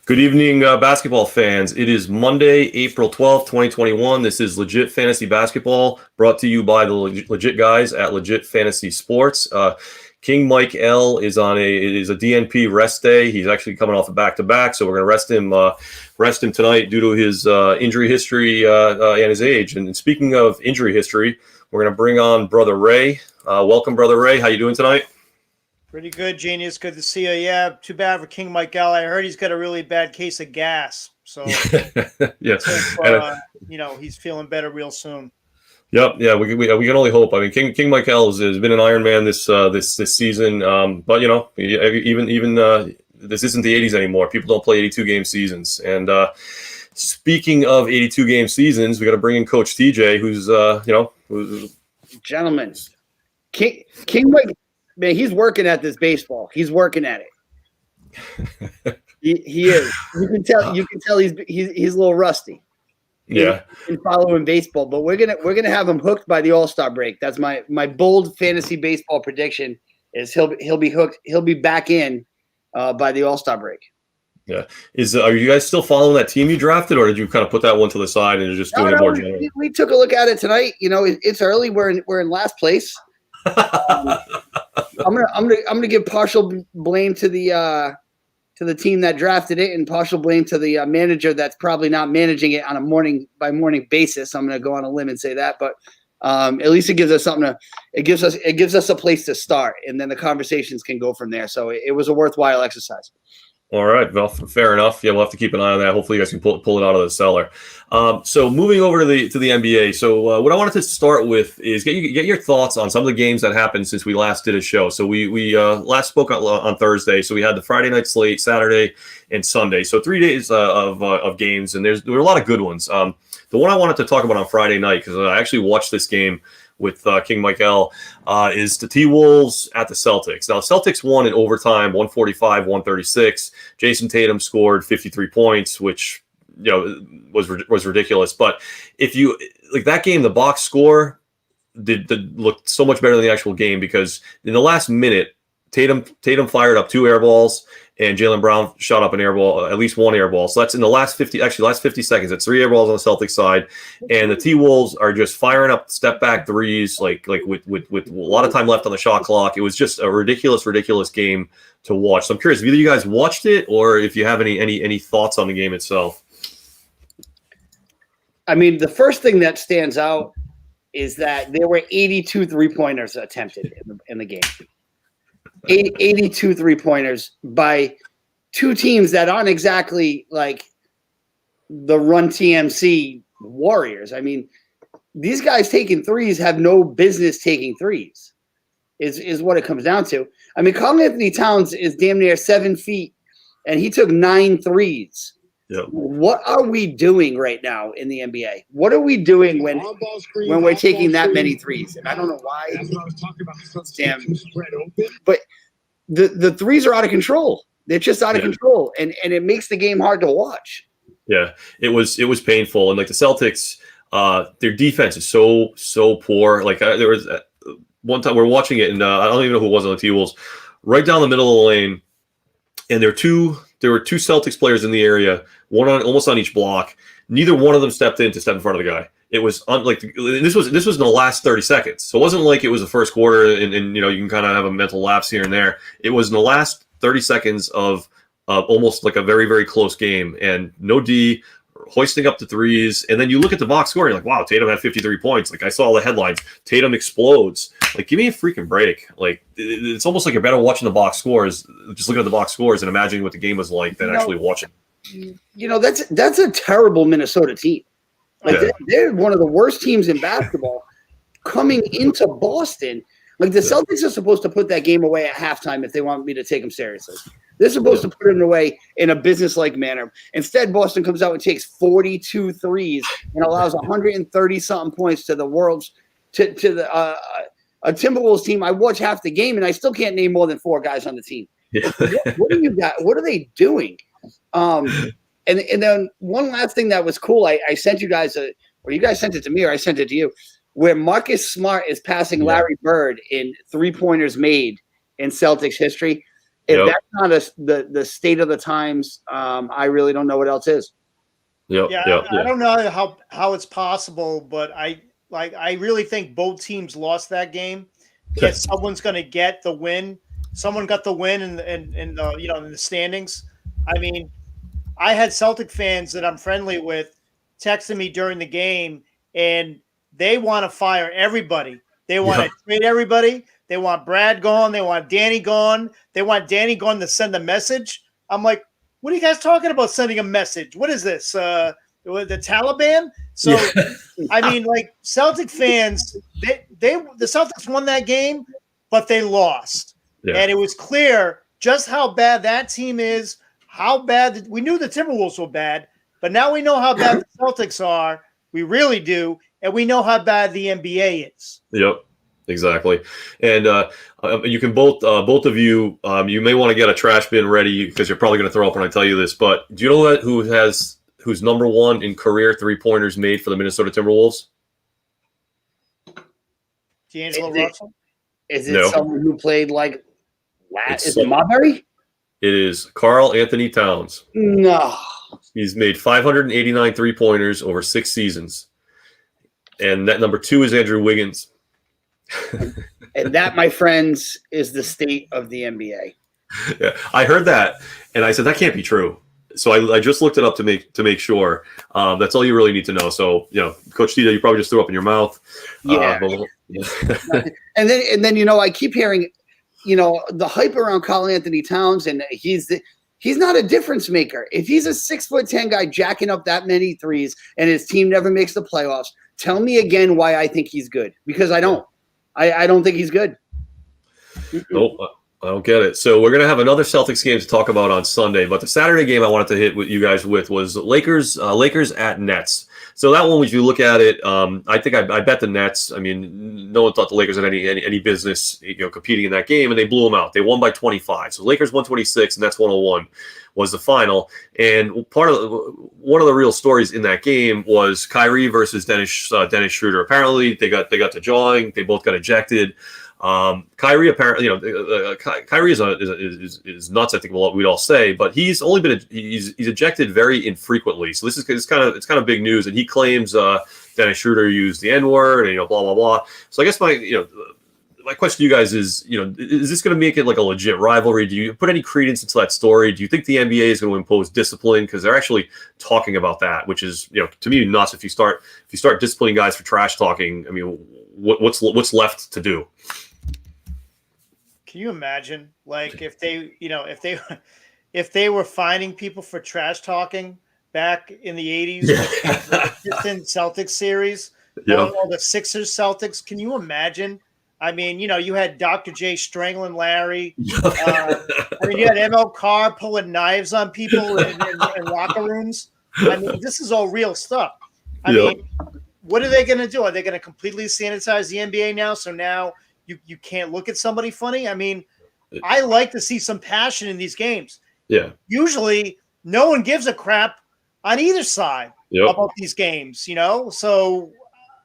Good evening, basketball fans. It is Monday, April 12th, 2021. This is Legit Fantasy Basketball, brought to you by the legit guys at Legit Fantasy Sports. King Mike L is on a DNP rest day. He's actually coming off a back-to-back, so we're going to rest him tonight due to his injury history and his age. And speaking of injury history, we're going to bring on Brother Ray. Welcome, Brother Ray. How you doing tonight? Pretty good, Genius. Good to see you. Yeah, too bad for King Mike L. I heard he's got a really bad case of gas. So, yeah, he's feeling better real soon. Yep, yeah, we can only hope. I mean, King Mike L has been an Iron Man this season, but even this isn't the '80s anymore. People don't play 82-game seasons. And speaking of 82-game seasons, we got to bring in Coach TJ, who's gentlemen, King Mike. Man, he's working at this baseball. He's working at it. He is. You can tell he's a little rusty. Yeah. In following baseball, but we're gonna have him hooked by the All-Star break. That's my bold fantasy baseball prediction. Is he'll be hooked. He'll be back in by the All-Star break. Yeah. Are you guys still following that team you drafted, or did you kind of put that one to the side and just doing it more generally? We took a look at it tonight. You know, it's early. We're in last place. I'm gonna give partial blame to the team that drafted it, and partial blame to the manager that's probably not managing it on a morning by morning basis. I'm gonna go on a limb and say that, but at least it gives us something to. It gives us a place to start, and then the conversations can go from there. So it was a worthwhile exercise. All right, well, fair enough. Yeah, we'll have to keep an eye on that. Hopefully, you guys can pull it out of the cellar. So moving over to the NBA. So what I wanted to start with is get your thoughts on some of the games that happened since we last did a show. So we last spoke on Thursday. So we had the Friday night slate, Saturday and Sunday. So 3 days of games, and there were a lot of good ones. The one I wanted to talk about on Friday night, because I actually watched this game with King Mike L, is the T-Wolves at the Celtics. Now, Celtics won in overtime, 145-136. Jason Tatum scored 53 points, which was ridiculous. But if you like that game, the box score did look so much better than the actual game, because in the last minute, Tatum fired up 2 air balls, and Jaylen Brown shot up an air ball, at least 1 air ball. So that's in the last 50 seconds. It's 3 air balls on the Celtics side, and the T-Wolves are just firing up step back threes, like with a lot of time left on the shot clock. It was just a ridiculous game to watch. So I'm curious if either you guys watched it or if you have any thoughts on the game itself. I mean, the first thing that stands out is that there were 82 3-pointers attempted in the game. 82 3-pointers by two teams that aren't exactly like the Run TMC Warriors. I mean, these guys taking threes have no business taking threes, is what it comes down to. I mean, Karl-Anthony Towns is damn near 7 feet, and he took 9 threes. Yep. What are we doing right now in the NBA? What are we doing when we're taking that many threes? And I don't know why. Damn. But the threes are out of control. They're just out of control, and it makes the game hard to watch. Yeah, it was painful, and like the Celtics, their defense is so poor. Like there was one time we're watching it, and I don't even know who it was on the T-Wolves, right down the middle of the lane, and there were two Celtics players in the area, one almost on each block. Neither one of them stepped in front of the guy. It was this was in the last 30 seconds. So it wasn't like it was the first quarter and you can kind of have a mental lapse here and there. It was in the last 30 seconds of almost like a very, very close game, and no D, hoisting up the threes. And then you look at the box score, and you're like, wow, Tatum had 53 points. Like I saw all the headlines, Tatum explodes. Like, give me a freaking break. Like it's almost like you're better watching the box scores, just looking at the box scores and imagining what the game was like than actually watching. That's a terrible Minnesota team. Like they're one of the worst teams in basketball coming into Boston. Like the Celtics are supposed to put that game away at halftime if they want me to take them seriously. They're supposed to put it away in a business-like manner. Instead, Boston comes out and takes 42 threes and allows 130-something points to the world's to the a Timberwolves team. I watch half the game and I still can't name more than 4 guys on the team. Yeah. What do you got? What are they doing? And then one last thing that was cool, I sent you guys or you guys sent it to me, or I sent it to you, where Marcus Smart is passing Larry Bird in 3-pointers made in Celtics history. If that's not the state of the times, I really don't know what else is. I don't know how it's possible, but I really think both teams lost that game. Because someone's going to get the win. Someone got the win in the standings. I mean, I had Celtic fans that I'm friendly with texting me during the game, and they want to fire everybody. They want to trade everybody. They want Brad gone. They want Danny gone. They want Danny gone to send a message. I'm like, what are you guys talking about sending a message? What is this? The Taliban? So, I mean, like Celtic fans, the Celtics won that game, but they lost. Yeah. And it was clear just how bad that team is, how bad we knew the Timberwolves were bad, but now we know how bad the Celtics are. We really do. And we know how bad the NBA is. Yep. Exactly. And you can both of you, you may want to get a trash bin ready because you're probably going to throw up when I tell you this, but do you know who's number one in career 3-pointers made for the Minnesota Timberwolves? D'Angelo Russell? Is it someone who played like is it Marbury? It is Karl Anthony Towns. No. He's made 589 3-pointers over 6 seasons. And that number 2 is Andrew Wiggins. And that, my friends, is the state of the NBA. Yeah, I heard that, and I said that can't be true. So I just looked it up to make sure. That's all you really need to know. So Coach Tito, you probably just threw up in your mouth. Yeah. And then I keep hearing, the hype around Karl Anthony Towns, and he's not a difference maker. If he's a 6'10" guy jacking up that many threes, and his team never makes the playoffs, tell me again why I think he's good, because I don't. I don't think he's good. Nope, I don't get it. So we're going to have another Celtics game to talk about on Sunday, but the Saturday game I wanted to hit with you guys was Lakers at Nets. So that one, if you look at it, I think I bet the Nets. I mean, no one thought the Lakers had any business competing in that game, and they blew them out. They won by 25. So Lakers 126, and Nets 101 was the final. And one of the real stories in that game was Kyrie versus Dennis Schroeder. Apparently, they got to jawing. They both got ejected. Kyrie apparently, Kyrie is nuts. I think we'd all say, but he's only been he's ejected very infrequently. So this is it's kind of big news. And he claims Dennis Schroeder used the N-word and blah blah blah. So I guess my question to you guys is this going to make it like a legit rivalry? Do you put any credence into that story? Do you think the NBA is going to impose discipline, because they're actually talking about that, which is to me nuts. If you start disciplining guys for trash talking, I mean, what's left to do? Can you imagine, like, if they were finding people for trash talking back in the 80s, in Celtics series, or the Sixers Celtics? Can you imagine? I mean, you had Dr. J strangling Larry. I mean, you had ML Carr pulling knives on people in locker rooms. I mean, this is all real stuff. I mean, what are they going to do? Are they going to completely sanitize the NBA now? So now you can't look at somebody funny? I mean, I like to see some passion in these games. Yeah. Usually, no one gives a crap on either side about these games, So,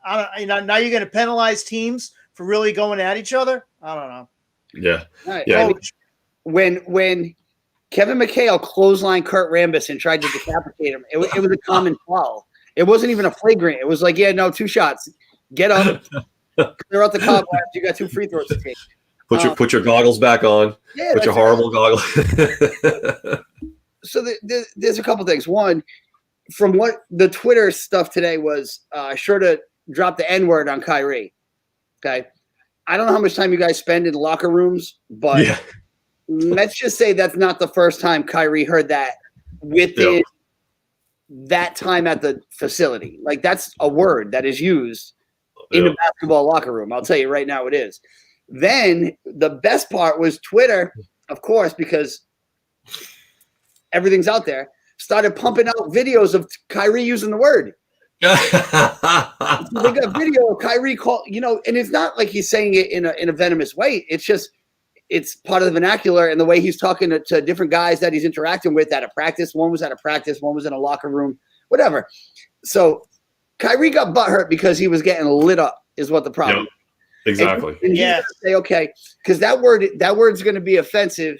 now you're going to penalize teams for really going at each other? I don't know. Yeah. Right. Yeah. When Kevin McHale clotheslined Kurt Rambis and tried to decapitate him, it was a common foul. It wasn't even a flagrant. It was like, 2 shots. Get up. Clear out the cobwebs. You got 2 free throws to take. Put your goggles back on. Yeah, put your horrible goggles. So there's a couple things. One, from what the Twitter stuff today was, sure to drop the N-word on Kyrie. Okay, I don't know how much time you guys spend in locker rooms, but let's just say that's not the first time Kyrie heard that within that time at the facility. Like, that's a word that is used in the basketball locker room. I'll tell you right now it is. Then the best part was Twitter, of course, because everything's out there, started pumping out videos of Kyrie using the word. They got video of Kyrie call, and it's not like he's saying it in a venomous way. It's just, it's part of the vernacular and the way he's talking to different guys that he's interacting with at a practice. One was at a practice, one was in a locker room, whatever. So Kyrie got butthurt because he was getting lit up, is what the problem. Exactly. And say, okay, because that word's going to be offensive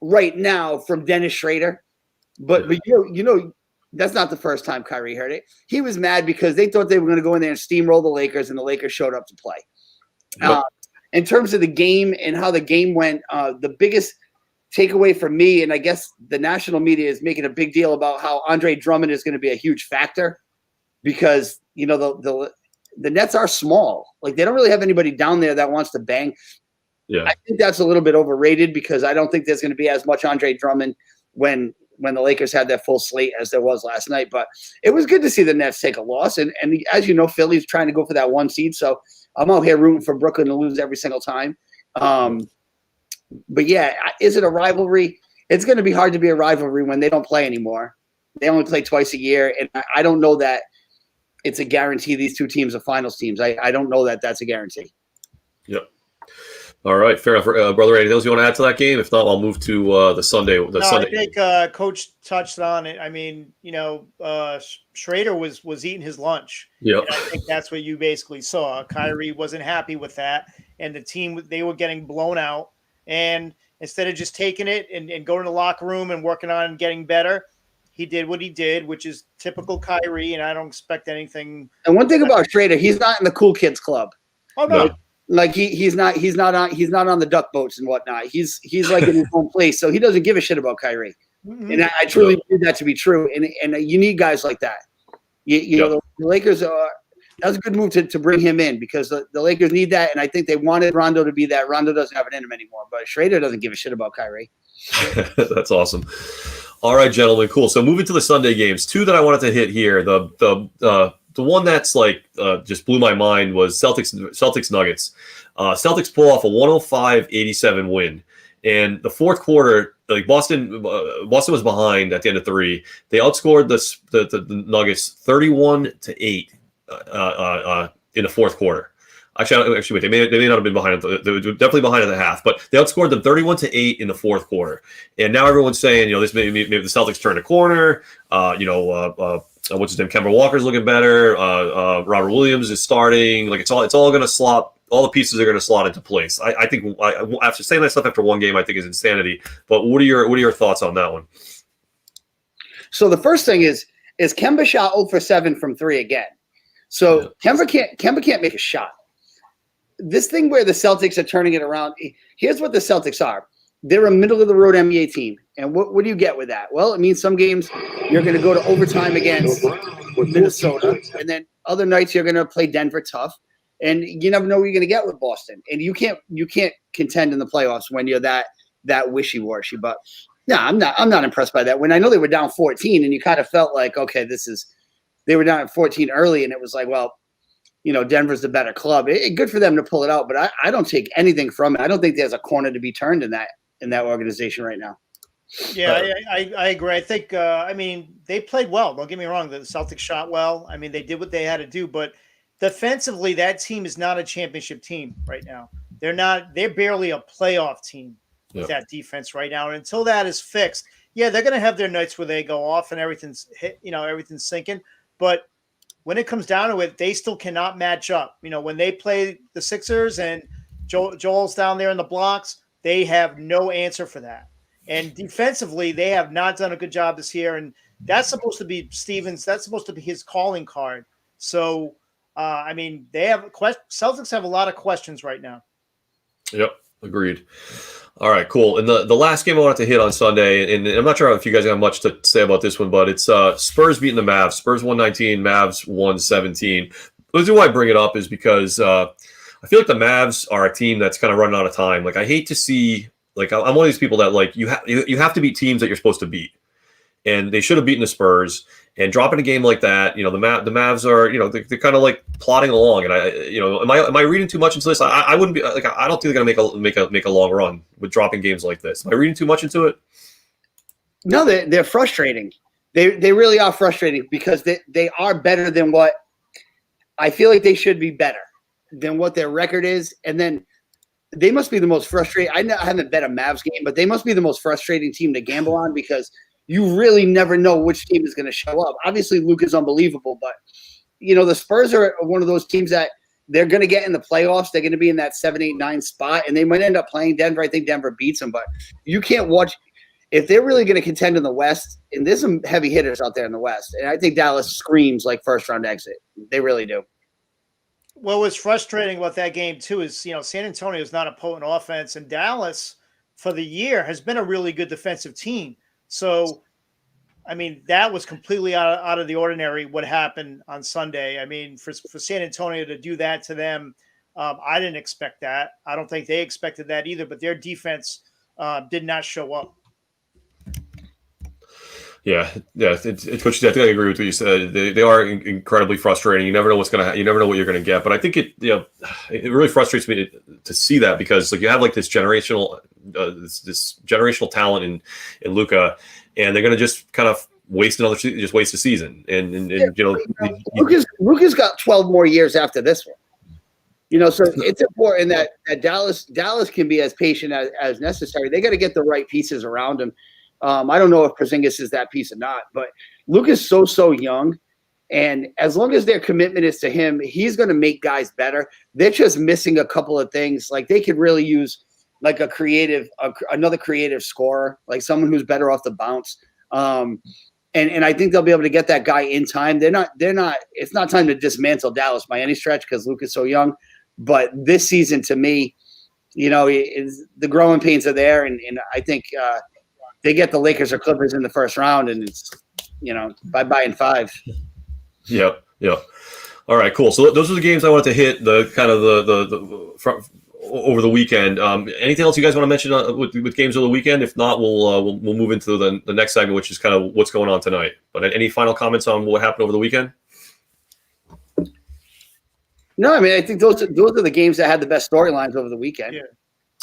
right now from Dennis Schrader. But that's not the first time Kyrie heard it. He was mad because they thought they were going to go in there and steamroll the Lakers, and the Lakers showed up to play. Yep. In terms of the game and how the game went, the biggest takeaway for me, and I guess the national media is making a big deal about how Andre Drummond is going to be a huge factor because, the Nets are small. Like, they don't really have anybody down there that wants to bang. Yeah. I think that's a little bit overrated because I don't think there's going to be as much Andre Drummond when the Lakers had that full slate as there was last night. But it was good to see the Nets take a loss. And as you know, Philly's trying to go for that 1 seed. So I'm out here rooting for Brooklyn to lose every single time. But yeah, is it a rivalry? It's going to be hard to be a rivalry when they don't play anymore. They only play twice a year. And I don't know that it's a guarantee these two teams are finals teams. I don't know that that's a guarantee. Yep. All right, fair enough. Brother, anything else you want to add to that game? If not, I'll move to the Sunday. I think Coach touched on it. I mean, Schrader was eating his lunch. Yeah, I think that's what you basically saw. Kyrie wasn't happy with that, and the team, they were getting blown out. And instead of just taking it and going to the locker room and working on getting better, he did what he did, which is typical Kyrie, and I don't expect anything. And one thing about Schrader, he's not in the cool kids club. Oh no. Like he's not on the duck boats and whatnot. He's like in his own place, so he doesn't give a shit about Kyrie. Mm-hmm. And I truly believe that to be true. And you need guys like that. You know, the Lakers that was a good move to bring him in because the Lakers need that, and I think they wanted Rondo to be that. Rondo doesn't have it in him anymore, but Schrader doesn't give a shit about Kyrie. That's awesome. All right, gentlemen, cool. So moving to the Sunday games, 2 that I wanted to hit here. The one that's just blew my mind was Celtics Nuggets. Celtics pull off a 105-87 win. And the fourth quarter, Boston was behind at the end of 3. They outscored the Nuggets 31-8 in the fourth quarter. Actually, wait, they may not have been behind. They were definitely behind at the half, but they outscored them 31-8 in the fourth quarter. And now everyone's saying, this maybe the Celtics turned a corner. What's his name? Kemba Walker's looking better. Robert Williams is starting. It's all going to slot. All the pieces are going to slot into place. I think after saying that stuff after one game, I think is insanity. But what are your thoughts on that one? So the first thing is Kemba shot 0 for 7 from 3 again. So Kemba can't make a shot. This thing where the Celtics are turning it around. Here's what the Celtics are. They're a middle-of-the-road NBA team. And what do you get with that? Well, it means some games you're going to go to overtime against Minnesota, and then other nights you're going to play Denver tough, and you never know what you're going to get with Boston. And you can't contend in the playoffs when you're that wishy-washy. But no, I'm not impressed by that. When I know they were down 14, and you kind of felt like, okay, they were down at 14 early, and it was like, well, Denver's the better club. Good for them to pull it out, but I don't take anything from it. I don't think there's a corner to be turned in that organization right now. Yeah, I agree. I think, they played well. Don't get me wrong. The Celtics shot well. I mean, they did what they had to do, but defensively, that team is not a championship team right now. They're barely a playoff team with that defense right now. And until that is fixed, they're going to have their nights where they go off and everything's hit, everything's sinking. But when it comes down to it, they still cannot match up. When they play the Sixers and Joel's down there in the blocks, they have no answer for that. And defensively, they have not done a good job this year. And that's supposed to be Stevens. That's supposed to be his calling card. So, Celtics have a lot of questions right now. Yep, agreed. All right, cool. And the last game I wanted to hit on Sunday, and I'm not sure if you guys have much to say about this one, but it's Spurs beating the Mavs. Spurs 119, Mavs 117. The reason why I bring it up is because I feel like the Mavs are a team that's kind of running out of time. I hate to see, I'm one of these people that you have to beat teams that you're supposed to beat, and they should have beaten the Spurs. And dropping a game like that, the Mavs are, they're kind of plodding along. And am I reading too much into this? I wouldn't be I don't think they're going to make a long run with dropping games like this. Am I reading too much into it? No, they're frustrating. They really are frustrating because they are better than what I feel like they should be better than what their record is. And then they must be the most frustrating. I haven't bet a Mavs game, but they must be the most frustrating team to gamble on because you really never know which team is going to show up. Obviously, Luke is unbelievable, but, the Spurs are one of those teams that they're going to get in the playoffs. They're going to be in that 7, 8, 9 spot, and they might end up playing Denver. I think Denver beats them, but you can't watch. if they're really going to contend in the West, and there's some heavy hitters out there in the West, and I think Dallas screams like first round exit. They really do. Well, what's frustrating about that game too is, San Antonio is not a potent offense, and Dallas for the year has been a really good defensive team. So, I mean, that was completely out of the ordinary what happened on Sunday. I mean, for San Antonio to do that to them, I didn't expect that. I don't think they expected that either, but their defense did not show up. Yeah. It's Coach. I think I agree with what you said. They are incredibly frustrating. You never know what's gonna. You never know what you're gonna get. But I think it really frustrates me to see that, because like you have like this generational talent in Luka, and they're gonna just kind of waste the season. And Luka's got 12 more years after this one. So it's important that Dallas can be as patient as necessary. They got to get the right pieces around him. I don't know if Porzingis is that piece or not, but Luka's so young, and as long as their commitment is to him, he's going to make guys better. They're just missing a couple of things. Like they could really use like another creative scorer, like someone who's better off the bounce. And I think they'll be able to get that guy in time. They're not. It's not time to dismantle Dallas by any stretch because Luka's so young. But this season, to me, the growing pains are there, and I think. They get the Lakers or Clippers in the first round, and it's, bye-bye in 5. Yep. All right, cool. So those are the games I wanted to hit, the kind of the over the weekend. Anything else you guys want to mention with games over the weekend? If not, we'll move into the next segment, which is kind of what's going on tonight. But any final comments on what happened over the weekend? No, I mean, I think those are the games that had the best storylines over the weekend. Yeah.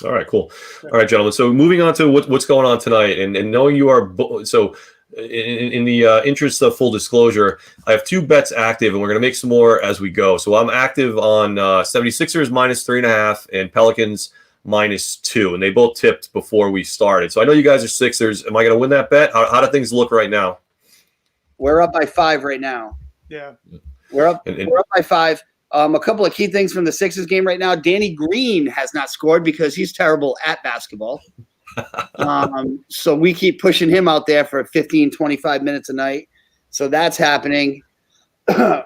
All right, cool. All right, gentlemen. So moving on to what's going on tonight, and knowing you are in the interest of full disclosure, I have 2 bets active, and we're going to make some more as we go. So I'm active on 76ers -3.5 and Pelicans -2, and they both tipped before we started. So I know you guys are Sixers. Am I going to win that bet? How do things look right now? We're up by 5 right now. Yeah, we're up by 5. A couple of key things from the Sixers game right now. Danny Green has not scored because he's terrible at basketball. So we keep pushing him out there for 15, 25 minutes a night. So that's happening. And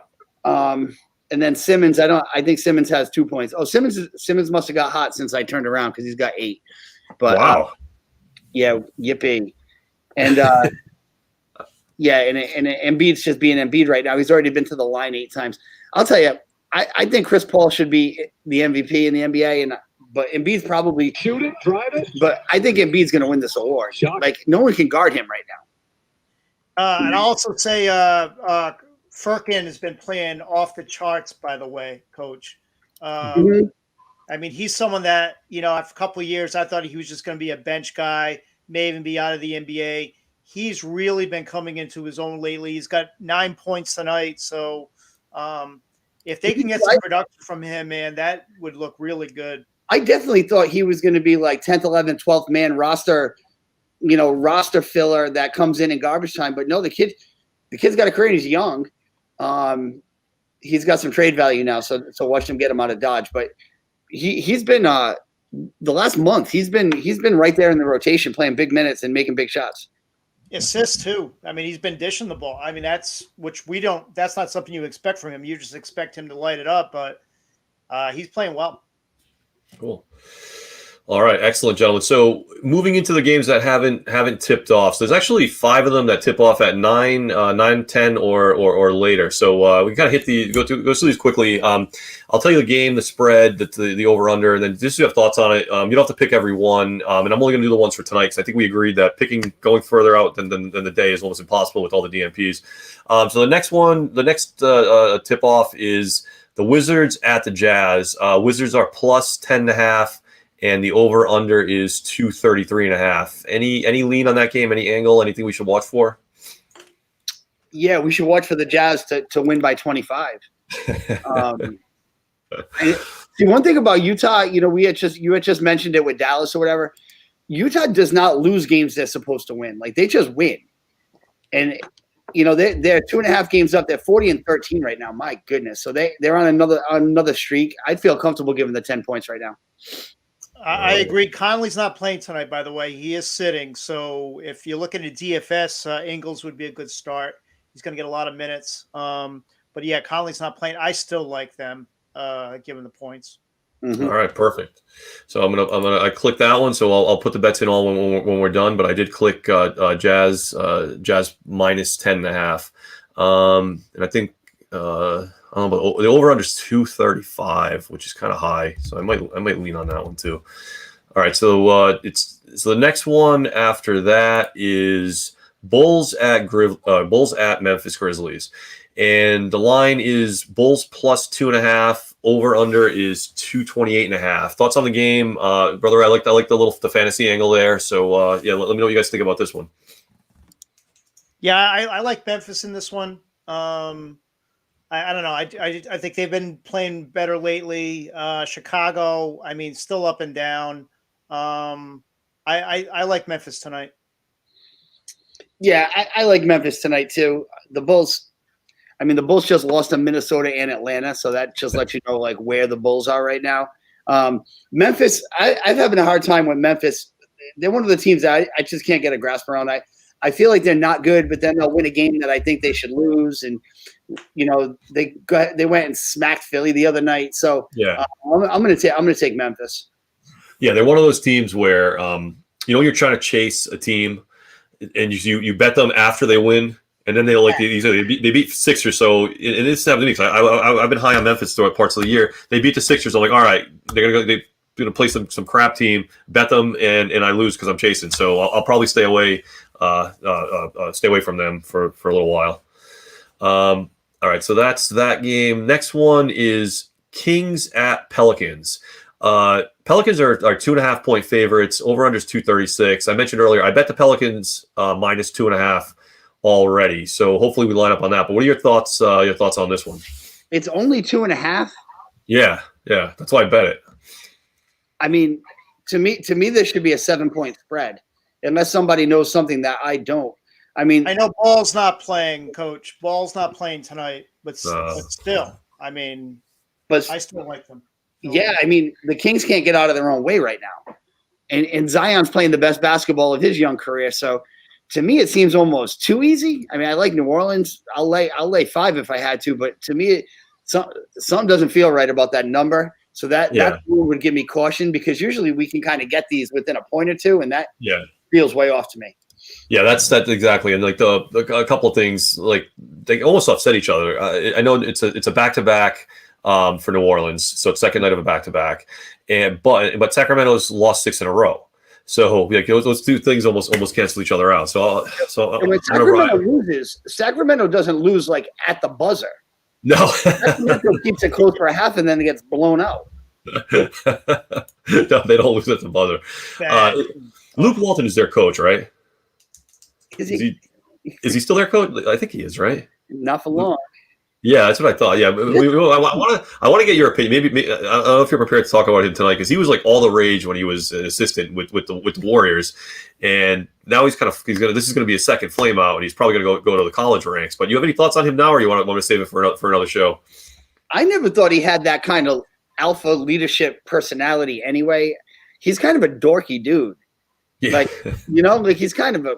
then Simmons, I think Simmons has 2 points. Oh, Simmons must have got hot since I turned around because he's got 8. But wow. Yeah, yippee. And yeah, and Embiid's just being Embiid right now. He's already been to the line 8 times. I'll tell you, I think Chris Paul should be the MVP in the NBA, but Embiid's probably shoot it, drive it. But I think Embiid's going to win this award. Like no one can guard him right now. And I'll also say Furkan has been playing off the charts. By the way, Coach. I mean, he's someone that after a couple of years, I thought he was just going to be a bench guy, may even be out of the NBA. He's really been coming into his own lately. He's got 9 points tonight, so. If they can get some production from him, man, that would look really good. I definitely thought he was going to be like 10th, 11th, 12th man roster, roster filler that comes in garbage time. But no, the kid's got a career. He's young. He's got some trade value now. So watch him get him out of Dodge. But he's been the last month. He's been right there in the rotation, playing big minutes and making big shots. Assists too. I mean, he's been dishing the ball. I mean, that's not something you expect from him. You just expect him to light it up, but he's playing well. Cool. All right, excellent, gentlemen. So moving into the games that haven't tipped off. So there's actually 5 of them that tip off at 9, 10, or later. So we kind of go through these quickly. I'll tell you the game, the spread, the over under, and then just so you have thoughts on it. You don't have to pick every one, and I'm only going to do the ones for tonight because I think we agreed that picking going further out than the day is almost impossible with all the DMPs. So the next tip off is the Wizards at the Jazz. Wizards are plus 10.5. And the over-under is 233.5. Any lean on that game? Any angle? Anything we should watch for? Yeah, we should watch for the Jazz to win by 25. See, one thing about Utah, you had just mentioned it with Dallas or whatever. Utah does not lose games they're supposed to win. Like they just win. And they're 2.5 games up. They're 40-13 right now. My goodness. So they're on another streak. I'd feel comfortable giving the 10 points right now. I agree. Conley's not playing tonight, by the way. He is sitting. So if you're looking at DFS, Ingles would be a good start. He's going to get a lot of minutes. But yeah, Conley's not playing. I still like them, given the points. Mm-hmm. All right, perfect. So I click that one. So I'll put the bets in all when we're done. But I did click Jazz minus 10.5. And I think I don't know, but the over under is 235, which is kind of high. So I might lean on that one too. All right, so the next one after that is Bulls at Memphis Grizzlies, and the line is Bulls plus 2.5. Over under is 228.5. Thoughts on the game, brother? I like the fantasy angle there. So let me know what you guys think about this one. Yeah, I like Memphis in this one. I don't know. I think they've been playing better lately. Chicago, I mean, still up and down. I like Memphis tonight. Yeah, I like Memphis tonight too. The Bulls just lost to Minnesota and Atlanta, so that just lets you know like where the Bulls are right now. Memphis, I'm having a hard time with Memphis. They're one of the teams that I just can't get a grasp around. I feel like they're not good, but then they'll win a game that I think they should lose. And, they went and smacked Philly the other night. So yeah, I'm going to take Memphis. Yeah, they're one of those teams where, you're trying to chase a team and you bet them after they win. And then they beat Sixers. So in this 7 weeks, I've been high on Memphis throughout parts of the year. They beat the Sixers. I'm like, all right, they're going to play some crap team, bet them, and I lose because I'm chasing. So I'll probably stay away from them for a little while. All right, so that's that game. Next one is Kings at Pelicans. Pelicans are 2.5 point favorites. Over under is 236. I mentioned earlier, I bet the Pelicans minus 2.5 already. So hopefully we line up on that. But what are your thoughts? Your thoughts on this one? It's only 2.5. Yeah, that's why I bet it. I mean, to me, there should be a 7-point spread, unless somebody knows something that I don't. I mean, I know Ball's not playing, Coach. Ball's not playing tonight, but still, I mean, but I still like them. Yeah, I mean, the Kings can't get out of their own way right now, and Zion's playing the best basketball of his young career. So, to me, it seems almost too easy. I mean, I like New Orleans. I'll lay 5 if I had to, but to me, something doesn't feel right about that number. So that would give me caution, because usually we can kind of get these within a point or two, and that feels way off to me. Yeah, that's exactly. And like a couple of things, like they almost offset each other. I know it's a back-to-back for New Orleans, so it's second night of a back-to-back, but Sacramento's lost 6 in a row. So like those two things almost cancel each other out. So when Sacramento loses, Sacramento doesn't lose like at the buzzer. No, Sacramento keeps it close for a half and then it gets blown out. No, they don't lose at the buzzer. Luke Walton is their coach, right? Is he still their coach? I think he is, right? Not for long. Yeah, that's what I thought. Yeah, I want to get your opinion. Maybe I don't know if you're prepared to talk about him tonight, because he was like all the rage when he was an assistant with the Warriors, and now this is gonna be a second flame out, and he's probably gonna go to the college ranks. But you have any thoughts on him now, or you want to save it for another show? I never thought he had that kind of alpha leadership personality. Anyway, he's kind of a dorky dude. Yeah. Like he's kind of a.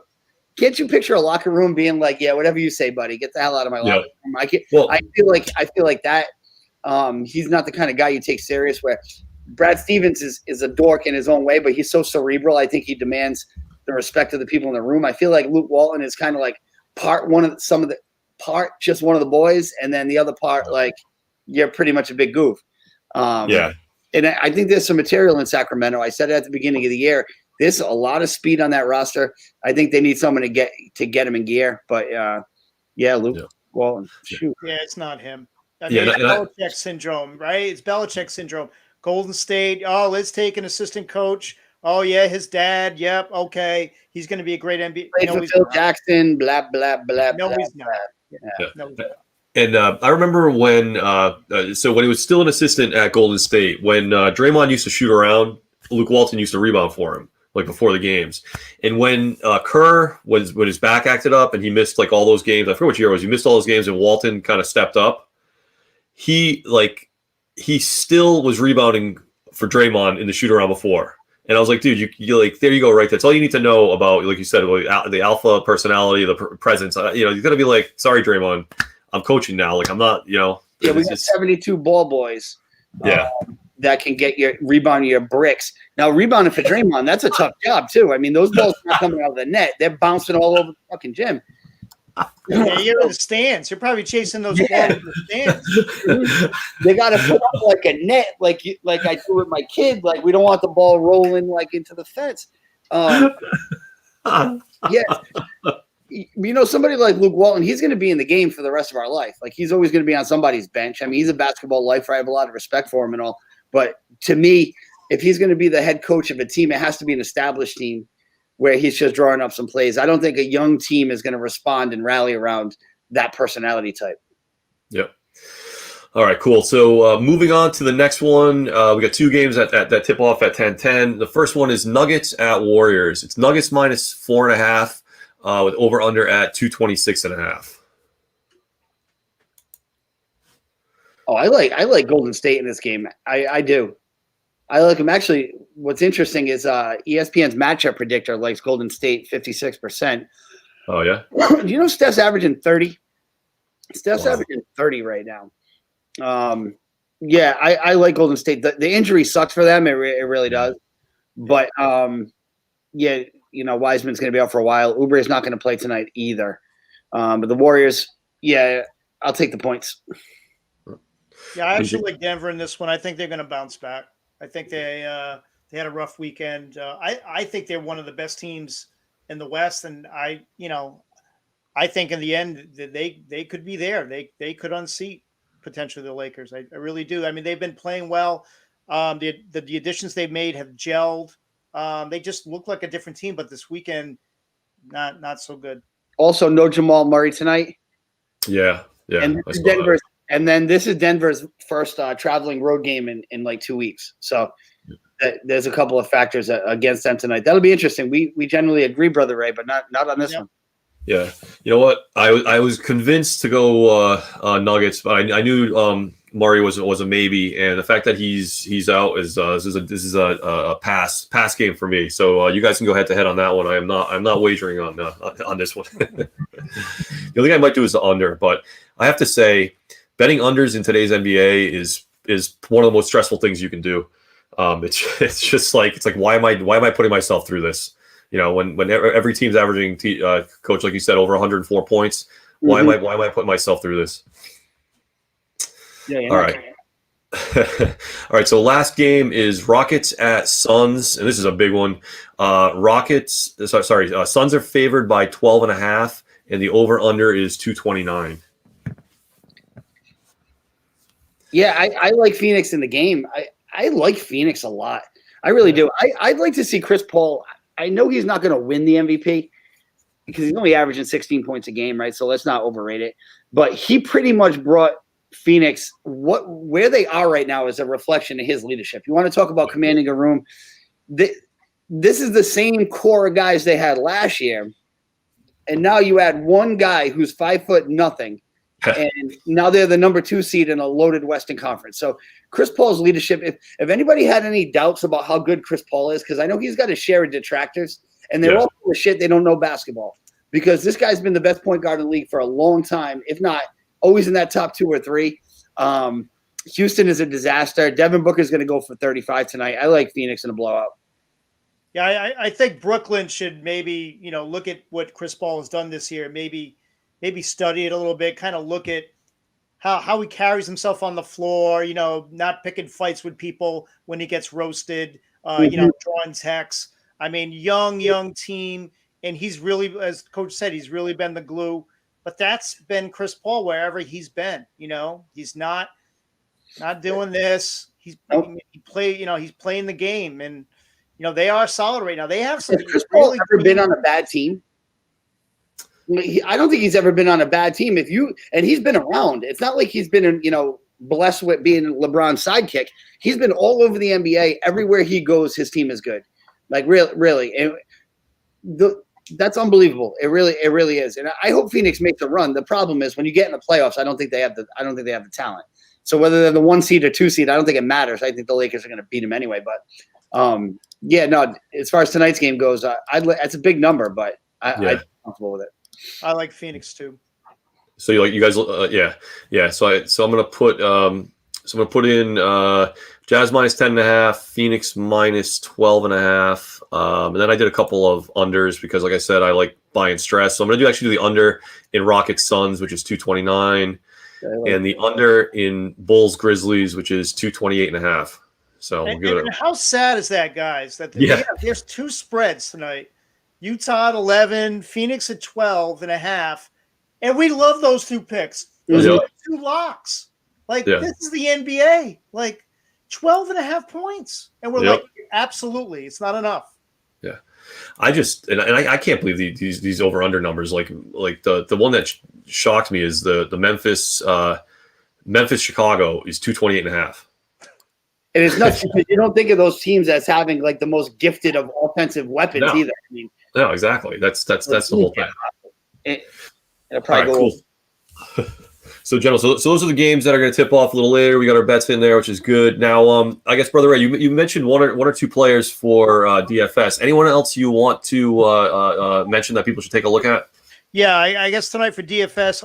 Can't you picture a locker room being like, yeah, whatever you say, buddy, get the hell out of my locker room? I feel like that. He's not the kind of guy you take serious. Where Brad Stevens is a dork in his own way, but he's so cerebral. I think he demands the respect of the people in the room. I feel like Luke Walton is kind of like part one of just one of the boys, and then the other part, like, you're pretty much a big goof. And I think there's some material in Sacramento. I said it at the beginning of the year. There's a lot of speed on that roster. I think they need someone to get him in gear. But Luke Walton. Shoot. Yeah, it's not him. I mean, it's Belichick syndrome, right? It's Belichick syndrome. Golden State. Oh, let's take an assistant coach. Oh yeah, his dad. Yep. Okay, he's going to be a great NBA. Played for Phil Jackson. Blah blah blah. No, blah, he's not. Yeah. No, he's not. And I remember when he was still an assistant at Golden State, when Draymond used to shoot around, Luke Walton used to rebound for him, like before the games. And when Kerr when his back acted up and he missed like all those games, I forget which year it was, he missed all those games and Walton kind of stepped up. He still was rebounding for Draymond in the shoot around before. And I was like, dude, you like, there you go, right? That's all you need to know about, like you said, the alpha personality, the presence. You got to be like, sorry, Draymond, I'm coaching now. Like, I'm not, Yeah, we got 72 ball boys. Yeah. That can get your rebound your bricks. Now, rebounding for Draymond, that's a tough job, too. I mean, those balls are not coming out of the net. They're bouncing all over the fucking gym. Yeah, you're in the stands. You're probably chasing those balls in the stands. They got to put up like a net, like I do with my kid. Like, we don't want the ball rolling like into the fence. Yeah. Somebody like Luke Walton, he's going to be in the game for the rest of our life. Like, he's always going to be on somebody's bench. I mean, he's a basketball lifer. I have a lot of respect for him and all. But to me, if he's going to be the head coach of a team, it has to be an established team where he's just drawing up some plays. I don't think a young team is going to respond and rally around that personality type. Yep. All right, cool. So moving on to the next one, we got two games that tip off at 10-10. The first one is Nuggets at Warriors. It's Nuggets minus 4.5 with over under at 226.5. Oh, I like Golden State in this game. I do. I like them. Actually, what's interesting is ESPN's matchup predictor likes Golden State 56%. Oh, yeah? Do you know Steph's averaging 30? Steph's averaging 30 right now. Yeah, I like Golden State. The injury sucks for them. It really does. But, yeah, Wiseman's going to be out for a while. Oubre is not going to play tonight either. But the Warriors, yeah, I'll take the points. Yeah, I actually like Denver in this one. I think they're going to bounce back. I think they had a rough weekend. I think they're one of the best teams in the West, and I think in the end that they could be there. They could unseat potentially the Lakers. I really do. I mean, they've been playing well. The additions they've made have gelled. They just look like a different team, but this weekend, not so good. Also, no Jamal Murray tonight. Yeah. And then this is Denver's first traveling road game in like 2 weeks. So there's a couple of factors against them tonight. That'll be interesting. We generally agree, Brother Ray, but not on this one. Yeah. You know what? I was convinced to go Nuggets, but I knew Murray was a maybe, and the fact that he's out is this is a pass game for me. So you guys can go head to head on that one. I'm not wagering on this one. The only thing I might do is the under, but I have to say, betting unders in today's NBA is one of the most stressful things you can do. It's just like why am I putting myself through this? When every team's averaging, coach, like you said, over 104 points. Why am I putting myself through this? Yeah. All right. All right. So last game is Rockets at Suns, and this is a big one. Suns are favored by 12.5, and the over under is 229. Yeah, I like Phoenix in the game. I like Phoenix a lot. I really do. I'd like to see Chris Paul. I know he's not going to win the MVP because he's only averaging 16 points a game, right? So let's not overrate it. But he pretty much brought Phoenix where they are right now is a reflection of his leadership. You want to talk about commanding a room? This is the same core of guys they had last year, and now you add one guy who's 5'0", and now they're the number 2 seed in a loaded Western Conference. So Chris Paul's leadership, if anybody had any doubts about how good Chris Paul is, because I know he's got a share of detractors, and they're all full of shit, they don't know basketball. Because this guy's been the best point guard in the league for a long time, if not always in that top 2 or 3. Houston is a disaster. Devin Booker is going to go for 35 tonight. I like Phoenix in a blowout. Yeah, I think Brooklyn should maybe, look at what Chris Paul has done this year, maybe study it a little bit, kind of look at how he carries himself on the floor, not picking fights with people when he gets roasted, drawing texts. I mean, young team, and he's really, as Coach said, he's really been the glue. But that's been Chris Paul wherever he's been. He's not doing this. He's playing the game, and they are solid right now. They have some. Has Chris Paul ever been on a bad team? I don't think he's ever been on a bad team. And he's been around. It's not like he's been, blessed with being LeBron's sidekick. He's been all over the NBA. Everywhere he goes, his team is good. Like really. And that's unbelievable. It really is. And I hope Phoenix makes a run. The problem is when you get in the playoffs, I don't think they have the talent. So whether they're the 1 seed or 2 seed, I don't think it matters. I think the Lakers are going to beat them anyway. But yeah, no. As far as tonight's game goes, that's a big number, but I'm comfortable with it. I like Phoenix too. So you guys, yeah. So I'm gonna put in Jazz minus 10.5, Phoenix minus 12.5, and then I did a couple of unders because, like I said, I like buying stress. So I'm gonna do the under in Rockets Suns, which is 229, and the under in Bulls Grizzlies, which is 228.5. So and how sad is that, guys? That there's 2 spreads tonight: Utah at 11, Phoenix at 12.5. And we love those 2 picks. Those are 2 locks. This is the NBA. 12.5 points. And we're like, absolutely, it's not enough. Yeah. I can't believe these over-under numbers. Like the one that shocked me is the Memphis Chicago is 228.5. And it's nuts because you don't think of those teams as having the most gifted of offensive weapons either. I mean, no, exactly. That's the whole thing. It'll probably go. Cool. So, General, so those are the games that are going to tip off a little later. We got our bets in there, which is good. Now, I guess, Brother Ray, you mentioned one or two players for DFS. Anyone else you want to mention that people should take a look at? Yeah, I guess tonight for DFS,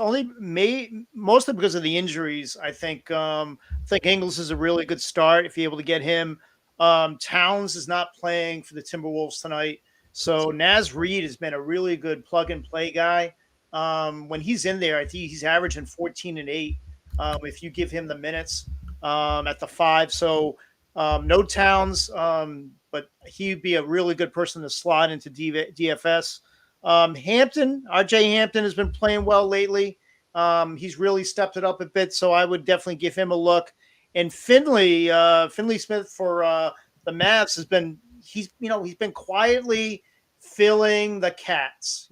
mostly because of the injuries. I think Ingles is a really good start if you're able to get him. Towns is not playing for the Timberwolves tonight, so Naz Reid has been a really good plug-and-play guy. When he's in there, I think he's averaging 14 and 8. If you give him the minutes at the 5, so no Towns, but he'd be a really good person to slot into DFS. RJ Hampton has been playing well lately. He's really stepped it up a bit, so I would definitely give him a look. And Finley Smith for the Mavs he's been quietly filling the cats.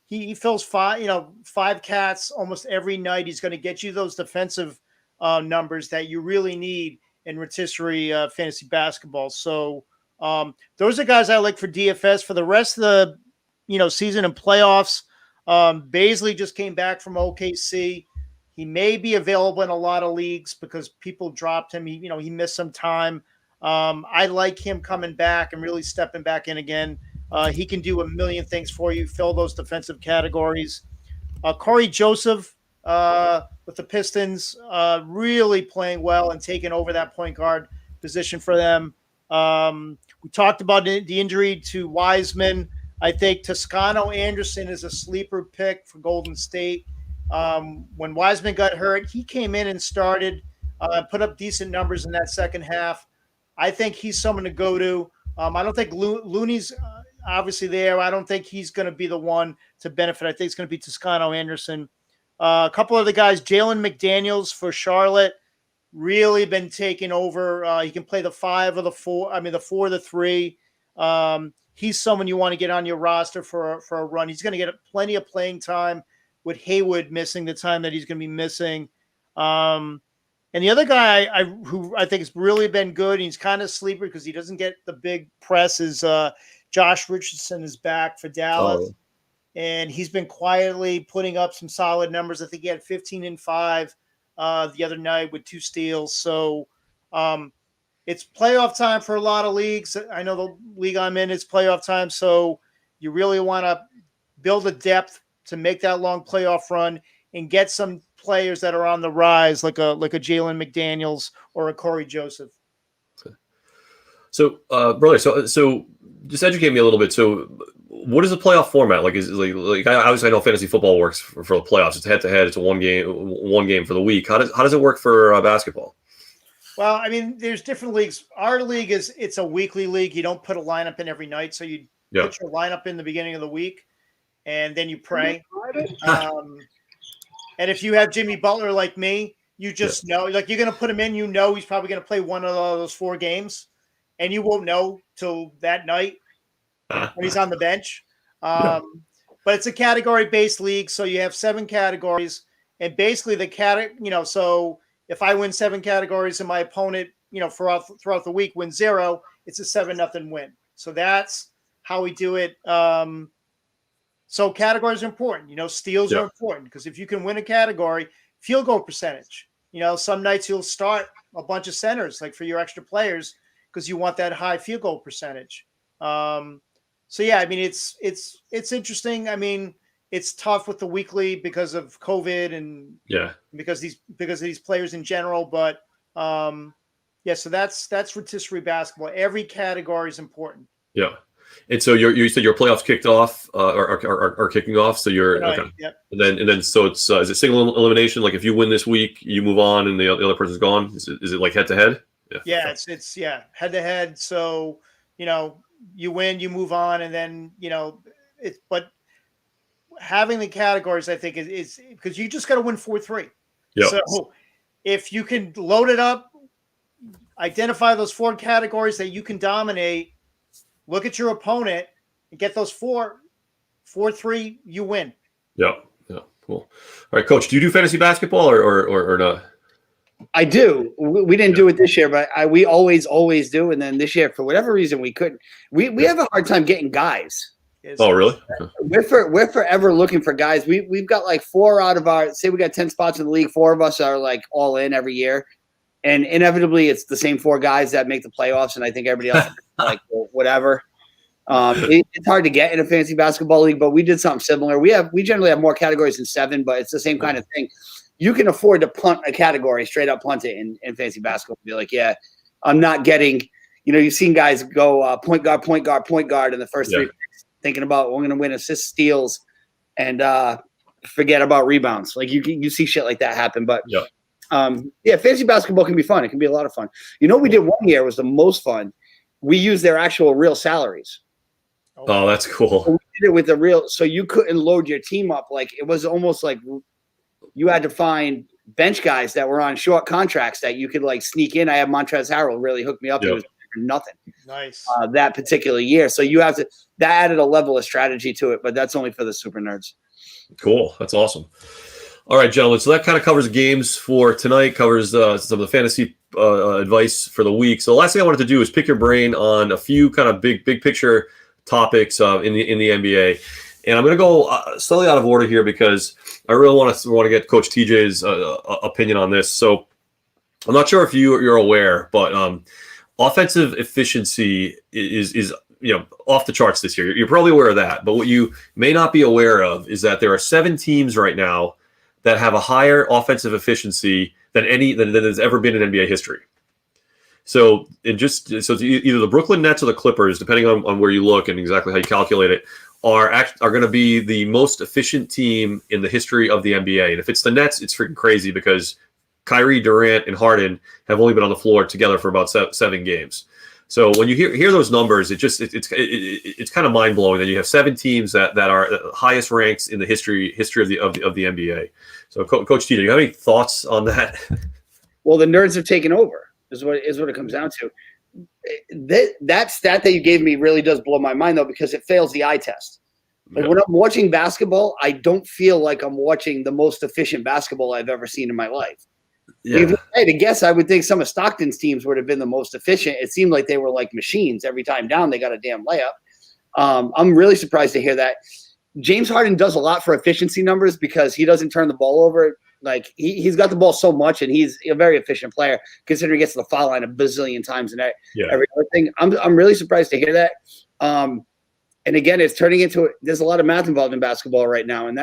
He fills 5 cats almost every night. He's going to get you those defensive numbers that you really need in rotisserie fantasy basketball. So those are guys I like for DFS. For the rest of the season and playoffs, Baisley just came back from OKC. He may be available in a lot of leagues because people dropped him. He missed some time. I like him coming back and really stepping back in again. He can do a million things for you, fill those defensive categories. Corey Joseph with the Pistons, really playing well and taking over that point guard position for them. We talked about the injury to Wiseman. I think Toscano Anderson is a sleeper pick for Golden State. When Wiseman got hurt, he came in and started, put up decent numbers in that second half. I think he's someone to go to. I don't think Looney's obviously there. I don't think he's going to be the one to benefit. I think it's going to be Toscano Anderson. A couple of the guys, Jalen McDaniels for Charlotte, really been taking over. He can play the 5 or the 4. The 4 or the 3. He's someone you want to get on your roster for a run. He's going to get plenty of playing time with Hayward missing the time that he's going to be missing. And the other guy who I think has really been good, and he's kind of sleeper because he doesn't get the big press, is Josh Richardson is back for Dallas. Oh. And he's been quietly putting up some solid numbers. I think he had 15 and 5 the other night with 2 steals. So it's playoff time for a lot of leagues. I know the league I'm in is playoff time. So you really want to build a depth to make that long playoff run and get some players that are on the rise, like a Jalen McDaniels or a Corey Joseph. So, brother, so just educate me a little bit. So, what is the playoff format? Like, is like obviously I know fantasy football works for the playoffs. It's head to head. It's a one game for the week. How does it work for basketball? Well, there's different leagues. Our league it's a weekly league. You don't put a lineup in every night, so you put your lineup in the beginning of the week, and then you pray. And if you have Jimmy Butler like me, you just know, you're going to put him in. He's probably going to play one of those 4 games, and you won't know till that night when he's on the bench. But it's a category-based league, so you have 7 categories, and basically so if I win 7 categories and my opponent, throughout the week wins 0, it's a 7-0 win. So that's how we do it. So categories are important. Steals are important because if you can win a category, field goal percentage. some nights you'll start a bunch of centers, like for your extra players, because you want that high field goal percentage. So yeah, I mean, it's interesting. I mean, it's tough with the weekly because of COVID and because of these players in general. But yeah, so that's rotisserie basketball. Every category is important. Yeah. And so you said your playoffs kicked off are kicking off. So you're okay. Yep. And then so it's is it single elimination? Like if you win this week, you move on, and the other person's gone. Is it like head to head? Yeah, it's head to head. So you win, you move on, and then but having the categories, I think, is because you just got to win 4-3. Yeah. So if you can load it up, identify those 4 categories that you can dominate, look at your opponent and get those 4-3, you win. Yeah. Cool. All right, Coach, do you do fantasy basketball or not? I do. We didn't do it this year, but we always do. And then this year, for whatever reason, we couldn't. We have a hard time getting guys. Oh, really? Okay. We're forever looking for guys. We've got like 4 out of our, say we got 10 spots in the league. 4 of us are like all in every year. And inevitably it's the same 4 guys that make the playoffs. And I think everybody else like whatever. It's hard to get in a fantasy basketball league, but we did something similar. We generally have more categories than 7, but it's the same kind of thing. You can afford to punt a category, straight up punt it in fantasy basketball. Be like, yeah, I'm not getting, you've seen guys go point guard in the first 3 picks, thinking about, I'm going to win assists, steals, and forget about rebounds. Like you see shit like that happen. But fantasy basketball can be fun. It can be a lot of fun. We did one year was the most fun. We used their actual real salaries. Oh, that's cool. So we did it with the real, so you couldn't load your team up. Like it was almost like you had to find bench guys that were on short contracts that you could like sneak in. I had Montrezl Harrell really hooked me up. It was nothing. Nice. That particular year. So you have to, that added a level of strategy to it, but that's only for the super nerds. Cool. That's awesome. All right, gentlemen. So that kind of covers games for tonight, covers some of the fantasy advice for the week. So the last thing I wanted to do is pick your brain on a few kind of big picture topics in the NBA. And I'm going to go slightly out of order here because I really want to get Coach TJ's opinion on this. So I'm not sure if you're aware, but offensive efficiency is off the charts this year. You're probably aware of that. But what you may not be aware of is that there are 7 teams right now that have a higher offensive efficiency than has ever been in NBA history. So it's either the Brooklyn Nets or the Clippers, depending on where you look and exactly how you calculate it, are going to be the most efficient team in the history of the NBA. And if it's the Nets, it's freaking crazy because Kyrie, Durant, and Harden have only been on the floor together for about 7 games. So when you hear those numbers, it's kind of mind blowing that you have 7 teams that are the highest ranks in the history of the NBA. So Coach T, do you have any thoughts on that? Well, the nerds have taken over. Is what it comes down to. That stat that you gave me really does blow my mind, though, because it fails the eye test. Like when I'm watching basketball, I don't feel like I'm watching the most efficient basketball I've ever seen in my life. Yeah. If I had to guess, I would think some of Stockton's teams would have been the most efficient. It seemed like they were like machines. Every time down, they got a damn layup. I'm really surprised to hear that. James Harden does a lot for efficiency numbers because he doesn't turn the ball over. Like he's got the ball so much, and he's a very efficient player considering he gets to the foul line a bazillion times and every other thing. I'm really surprised to hear that. And again, it's turning into there's a lot of math involved in basketball right now, and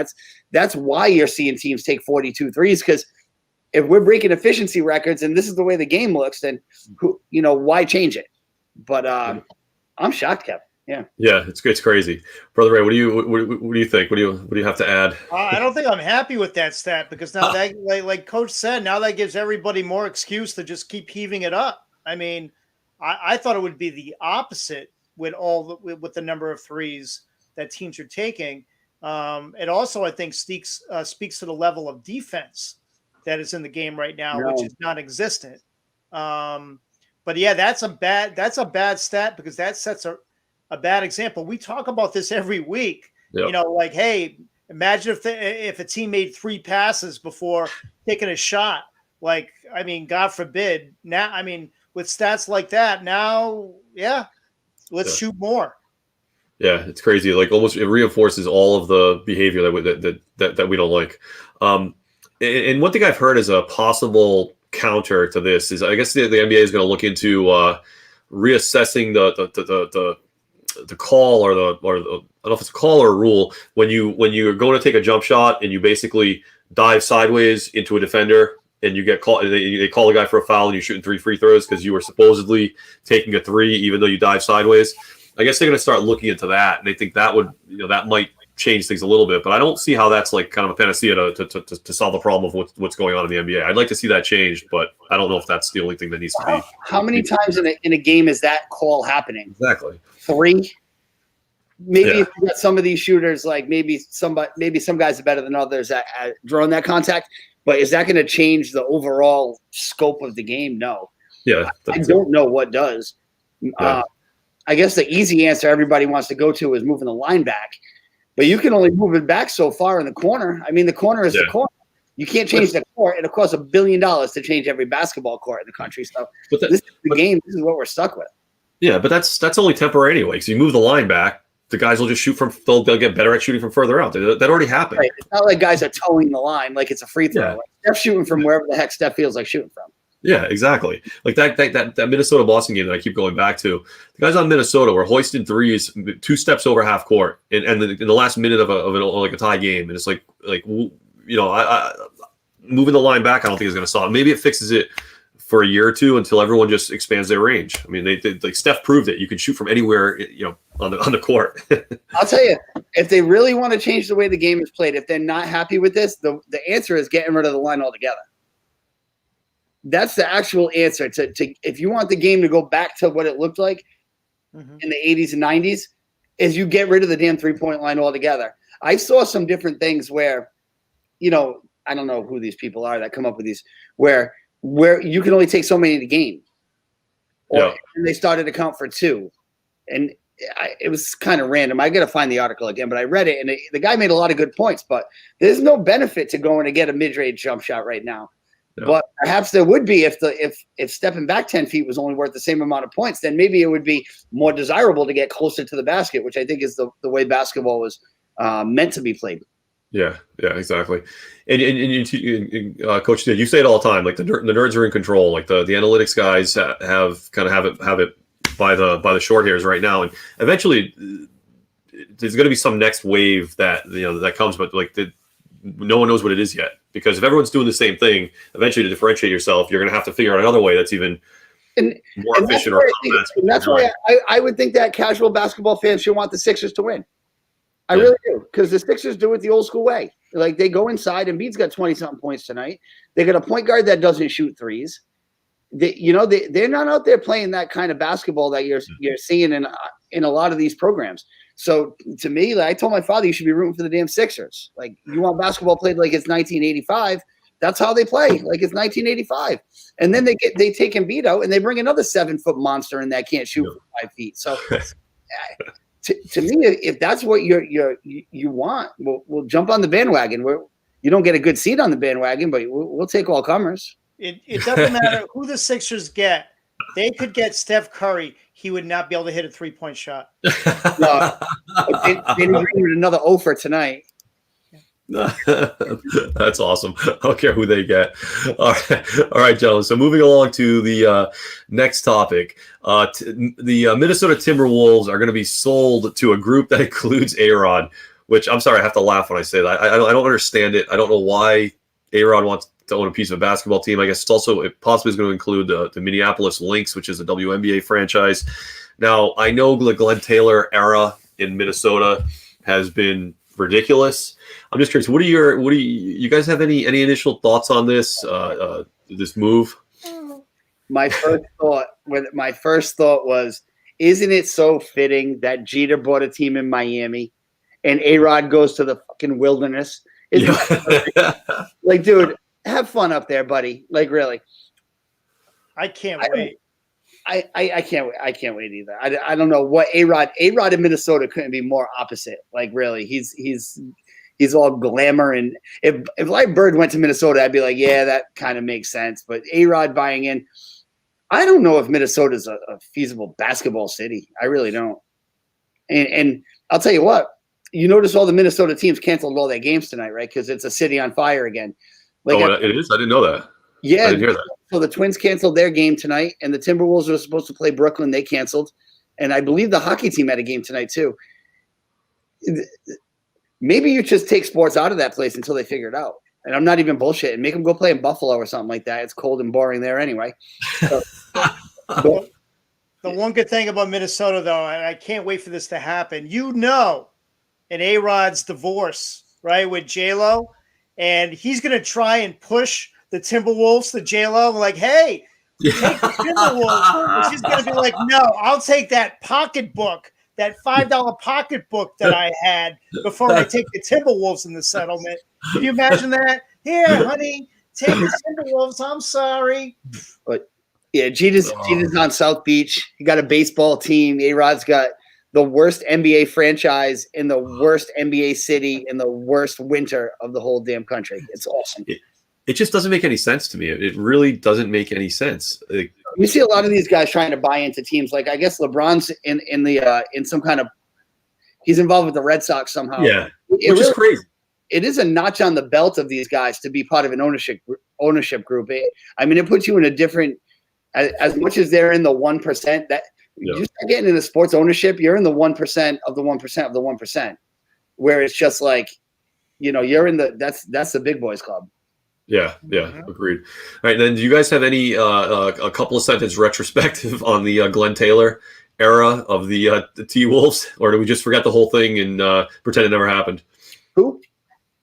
that's why you're seeing teams take 42 threes, because if we're breaking efficiency records and this is the way the game looks, then why change it? But I'm shocked, Kevin. Yeah, it's crazy, Brother Ray. What do you think? What do you have to add? I don't think I'm happy with that stat because now that, like Coach said, now that gives everybody more excuse to just keep heaving it up. I mean, I thought it would be the opposite with with the number of threes that teams are taking. It also, I think, speaks to the level of defense that is in the game right now, which is non-existent. But yeah, that's a bad stat because that sets a bad example. We talk about this every week. Yep. Like, hey, imagine if a team made 3 passes before taking a shot. Like, I mean, God forbid. Now, I mean, with stats like that, now, let's shoot more. Yeah, it's crazy. Like, almost it reinforces all of the behavior that we don't like. And one thing I've heard as a possible counter to this is, I guess the NBA is going to look into reassessing the call or the I don't know if it's a call or a rule when you're going to take a jump shot and you basically dive sideways into a defender and you get called. They call the guy for a foul and you're shooting 3 free throws because you were supposedly taking a 3 even though you dive sideways. I guess they're going to start looking into that, and they think that would that might change things a little bit, but I don't see how that's like kind of a panacea to solve the problem of what's going on in the NBA. I'd like to see that changed, but I don't know if that's the only thing that needs to be. How many times in a game is that call happening? Exactly. 3. Maybe if you got some of these shooters, like maybe some guys are better than others at drawing that contact, but is that going to change the overall scope of the game? No. Yeah. I don't know what does. Yeah. I guess the easy answer everybody wants to go to is moving the line back. But you can only move it back so far in the corner. I mean, the corner is the corner. You can't change the court. It'll cost $1 billion to change every basketball court in the country. So this is the game. This is what we're stuck with. Yeah, but that's only temporary anyway. So you move the line back, the guys will just shoot from. They'll get better at shooting from further out. That already happened. Right. It's not like guys are towing the line like it's a free throw. Yeah. Like Steph's shooting from wherever the heck Steph feels like shooting from. Yeah, exactly. Like that Minnesota Boston game that I keep going back to. The guys on Minnesota were hoisting threes 2 steps over half court, and in the last minute of a tie game, and it's like I moving the line back. I don't think is going to solve it. Maybe it fixes it for a year or two until everyone just expands their range. I mean, they like Steph proved it. You can shoot from anywhere, on the court. I'll tell you, if they really want to change the way the game is played, if they're not happy with this, the answer is getting rid of the line altogether. That's the actual answer to if you want the game to go back to what it looked like in the 80s and 90s, is you get rid of the damn 3-point line altogether. I saw some different things where, I don't know who these people are that come up with these, where you can only take so many in a game. And they started to count for 2. And it was kind of random. I got to find the article again, but I read it, and the guy made a lot of good points, but there's no benefit to going to get a mid-range jump shot right now. Yeah. But perhaps there would be if stepping back 10 feet was only worth the same amount of points, then maybe it would be more desirable to get closer to the basket, which I think is the way basketball was meant to be played. Yeah, exactly. And Coach, you say it all the time. Like the nerds are in control. Like the analytics guys have it by the short hairs right now, and eventually there's going to be some next wave that comes, but no one knows what it is yet. Because if everyone's doing the same thing, eventually to differentiate yourself, you're going to have to figure out another way that's even more efficient. That's why I would think that casual basketball fans should want the Sixers to win. I really do, because the Sixers do it the old school way. Like they go inside, and Embiid's got 20-something points tonight. They got a point guard that doesn't shoot threes. They're not out there playing that kind of basketball that you're seeing in a lot of these programs. So to me, I told my father, you should be rooting for the damn Sixers. Like you want basketball played like it's 1985. That's how they play, like it's 1985. And then they take Embiid out and they bring another 7-foot monster in that can't shoot for 5 feet. So to me, if that's what you want, we'll jump on the bandwagon. You don't get a good seat on the bandwagon, but we'll take all comers. It doesn't matter who the Sixers get. They could get Steph Curry. He would not be able to hit a 3-point shot. No, they didn't bring another 0 for tonight. That's awesome. I don't care who they get. All right, gentlemen. So moving along to the next topic, the Minnesota Timberwolves are going to be sold to a group that includes A-Rod. Which I'm sorry, I have to laugh when I say that. I don't understand it. I don't know why A-Rod wants to own a piece of a basketball team. I guess it possibly is going to include the Minneapolis Lynx, which is a WNBA franchise. Now, I know the Glenn Taylor era in Minnesota has been ridiculous. I'm just curious. What do you guys have any initial thoughts on this move? My first thought was, isn't it so fitting that Jeter bought a team in Miami and A-Rod goes to the fucking wilderness? Like, dude, have fun up there, buddy. Like, really. I can't wait. I can't wait either. I don't know what A-Rod in Minnesota couldn't be more opposite. Like, really, he's all glamour. And if like Bird went to Minnesota, I'd be like, yeah, that kind of makes sense. But A-Rod buying in, I don't know if Minnesota's a feasible basketball city. I really don't. And I'll tell you what, you notice all the Minnesota teams canceled all their games tonight, right? Because it's a city on fire again. Like, it is? I didn't know that. Yeah. I didn't hear that. So the Twins canceled their game tonight, and the Timberwolves were supposed to play Brooklyn. They canceled. And I believe the hockey team had a game tonight, too. Maybe you just take sports out of that place until they figure it out. And I'm not even bullshitting. Make them go play in Buffalo or something like that. It's cold and boring there anyway. So, the one good thing about Minnesota, though, and I can't wait for this to happen, an A-Rod's divorce, right, with J-Lo, and he's going to try and push the Timberwolves to J-Lo, like, hey, take the Timberwolves. And she's going to be like, no, I'll take that pocketbook, that $5 pocketbook that I had before I take the Timberwolves in the settlement. Can you imagine that? Here, honey, take the Timberwolves. I'm sorry. But yeah, Jeter's on South Beach. He got a baseball team. A-Rod's got the worst NBA franchise in the worst NBA city in the worst winter of the whole damn country. It's awesome. It just doesn't make any sense to me. It really doesn't make any sense. You see a lot of these guys trying to buy into teams. Like, I guess LeBron's in some kind of – he's involved with the Red Sox somehow. Yeah, which is crazy. It is a notch on the belt of these guys to be part of an ownership group. It puts you in a different – as much as they're in the 1%, that you start getting into sports ownership, you're in the 1% of the 1% of the 1%, where it's just like, you're in the – that's the big boys club. Yeah, agreed. All right, then do you guys have any a couple of sentence retrospective on the Glenn Taylor era of the T-Wolves, or do we just forget the whole thing and pretend it never happened? Who?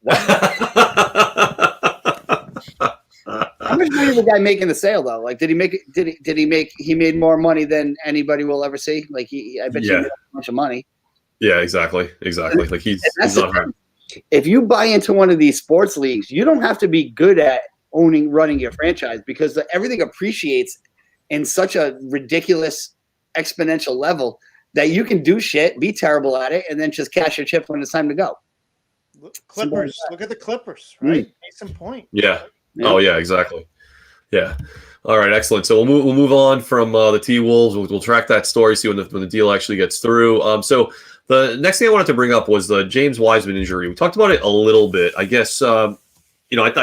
What? How much money was the guy making the sale though? Like, did he make? Did he make? He made more money than anybody will ever see. Like, I bet you made a bunch of money. Yeah, exactly. Like he's not hurt. If you buy into one of these sports leagues, you don't have to be good at running your franchise, because everything appreciates in such a ridiculous exponential level that you can do shit, be terrible at it, and then just cash your chips when it's time to go. Clippers. Look at the Clippers, right? Case in point. Yeah. Oh, yeah, exactly. Yeah. All right, excellent. So we'll move on from the T-Wolves. We'll track that story, see when the deal actually gets through. So the next thing I wanted to bring up was the James Wiseman injury. We talked about it a little bit. I guess I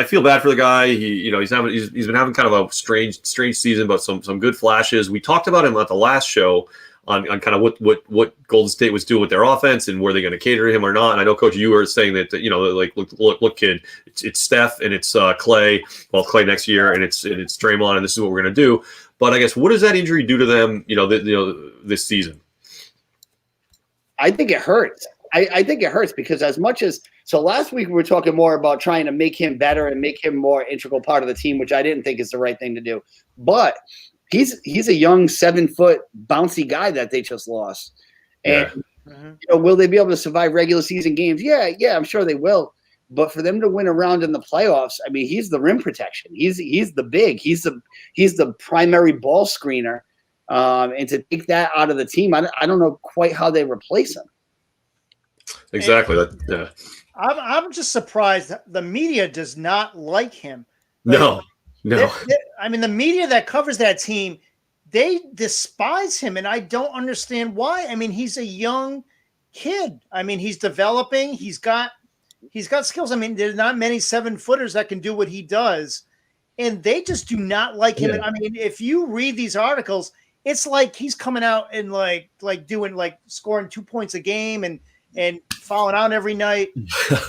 feel bad for the guy. He's been having kind of a strange season, but some good flashes. We talked about him at the last show on kind of what Golden State was doing with their offense and were they going to cater to him or not. And I know, Coach, you were saying that like look, kid, it's Steph and it's Clay. Well, Clay next year, and it's Draymond, and this is what we're going to do. But I guess, what does that injury do to them? This season. I think it hurts. I think it hurts because as much as – so last week we were talking more about trying to make him better and make him more integral part of the team, which I didn't think is the right thing to do. But he's a young 7-foot bouncy guy that they just lost. And, will they be able to survive regular season games? Yeah, I'm sure they will. But for them to win a round in the playoffs, I mean, he's the rim protection. He's the big. He's the primary ball screener. And to take that out of the team, I don't know quite how they replace him. Exactly. I'm just surprised the media does not like him. No. I mean, the media that covers that team, they despise him, and I don't understand why. I mean, he's a young kid. I mean, he's developing. He's got skills. I mean, there's not many 7-footers that can do what he does, and they just do not like him. Yeah. I mean, if you read these articles, it's like he's coming out and like doing scoring 2 points a game and falling out every night.